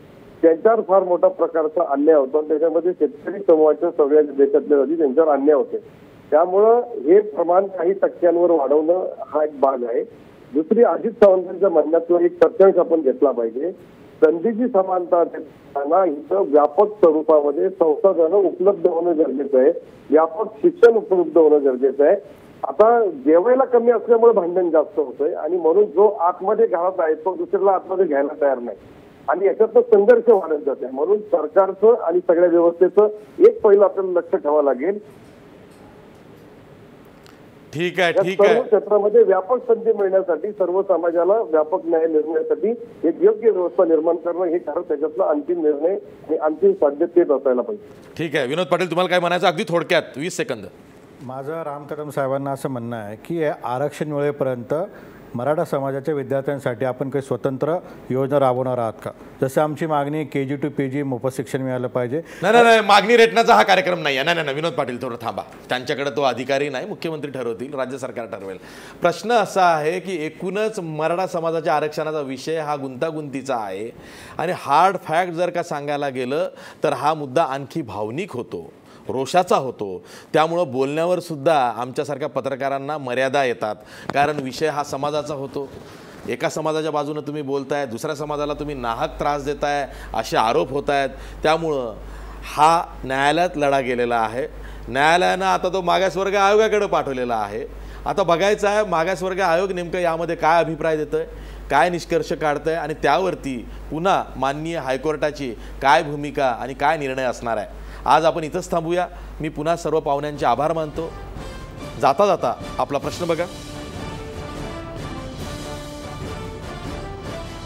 Speaker 5: त्यांच्यावर फार मोठा प्रकारचा अन्याय होतो आणि त्याच्यामध्ये शेतकरी समूहाच्या सगळ्या देशातल्या जाती त्यांच्यावर अन्याय होते. त्यामुळं हे प्रमाण काही टक्क्यांवर वाढवणं हा एक भाग आहे. दुसरी, अजित सावंतांच्या म्हणण्यातून एक तथ्यांश आपण घेतला पाहिजे. संधीची समानता देताना इथं व्यापक स्वरूपामध्ये संसाधनं उपलब्ध होणं गरजेचं आहे, व्यापक शिक्षण उपलब्ध होणं गरजेचं आहे. आता जेवायला कमी असल्यामुळे भांडण जास्त होतंय आणि म्हणून जो आतमध्ये घालत आहे तो दुसऱ्याला आतमध्ये घ्यायला तयार नाही आणि याच्यातनं संघर्ष वाढत जाते. म्हणून सरकारचं आणि सगळ्या व्यवस्थेचं एक पहिलं आपल्याला लक्ष ठेवावं लागेल.
Speaker 1: ठीक आहे.
Speaker 5: सर्व क्षेत्रामध्ये व्यापक संधी मिळण्यासाठी, सर्व समाजाला व्यापक न्याय निर्णयासाठी एक योग्य व्यवस्था निर्माण करणं हे खरं त्याच्यातला अंतिम निर्णय आणि अंतिम साध्य तेच असायला पाहिजे.
Speaker 1: ठीक आहे. विनोद पाटील, तुम्हाला काय म्हणायचं अगदी थोडक्यात 20 सेकंद?
Speaker 2: माझं राम कदम साहेबांना असं म्हणणं आहे की आरक्षण मिळेपर्यंत मराठा समाजाच्या विद्यार्थ्यांसाठी आपण काही स्वतंत्र योजना राबवणार आहात का? जसं आमची मागणी KG to PG मोफत शिक्षण मिळालं पाहिजे.
Speaker 1: नाही, मागणी रेटण्याचा हा कार्यक्रम नाही आहे. नाही, विनोद पाटील थोडं थांबा. त्यांच्याकडे तो अधिकारी नाही, मुख्यमंत्री ठरवतील, राज्य सरकार ठरवेल. प्रश्न असा आहे की एकूणच मराठा समाजाच्या आरक्षणाचा विषय हा गुंतागुंतीचा आहे आणि हार्ड फॅक्ट जर का सांगायला गेलं तर हा मुद्दा आणखी भावनिक होतो, रोषाचा होतो. त्यामुळं बोलण्यावर सुद्धा आमच्यासारख्या पत्रकारांना मर्यादा येतात, कारण विषय हा समाजाचा होतो. एका समाजाच्या बाजूनं तुम्ही बोलताय, दुसऱ्या समाजाला तुम्ही नाहक त्रास देताय, असे आरोप होत आहेत. त्यामुळं हा न्यायालयात लढा गेलेला आहे. न्यायालयानं आता तो मागासवर्ग आयोगाकडे पाठवलेला आहे. आता बघायचं आहे मागासवर्ग आयोग नेमकं यामध्ये काय अभिप्राय देतं आहे, काय निष्कर्ष काढतं आहे आणि त्यावरती पुन्हा माननीय हायकोर्टाची काय भूमिका आणि काय निर्णय असणार आहे. आज आपण इथंच थांबूया. मी पुन्हा सर्व पाहुण्यांचे आभार मानतो. जाता जाता आपला प्रश्न बघा.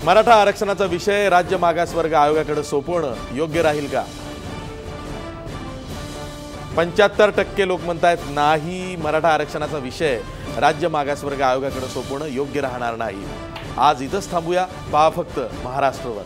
Speaker 1: मराठा आरक्षणाचा विषय राज्य मागासवर्ग आयोगाकडे सोपवणं योग्य राहील का? 75% लोक म्हणतायत नाही, मराठा आरक्षणाचा विषय राज्य मागासवर्ग आयोगाकडे सोपवणं योग्य राहणार नाही. आज इथंच थांबूया. पहा फक्त महाराष्ट्रवर.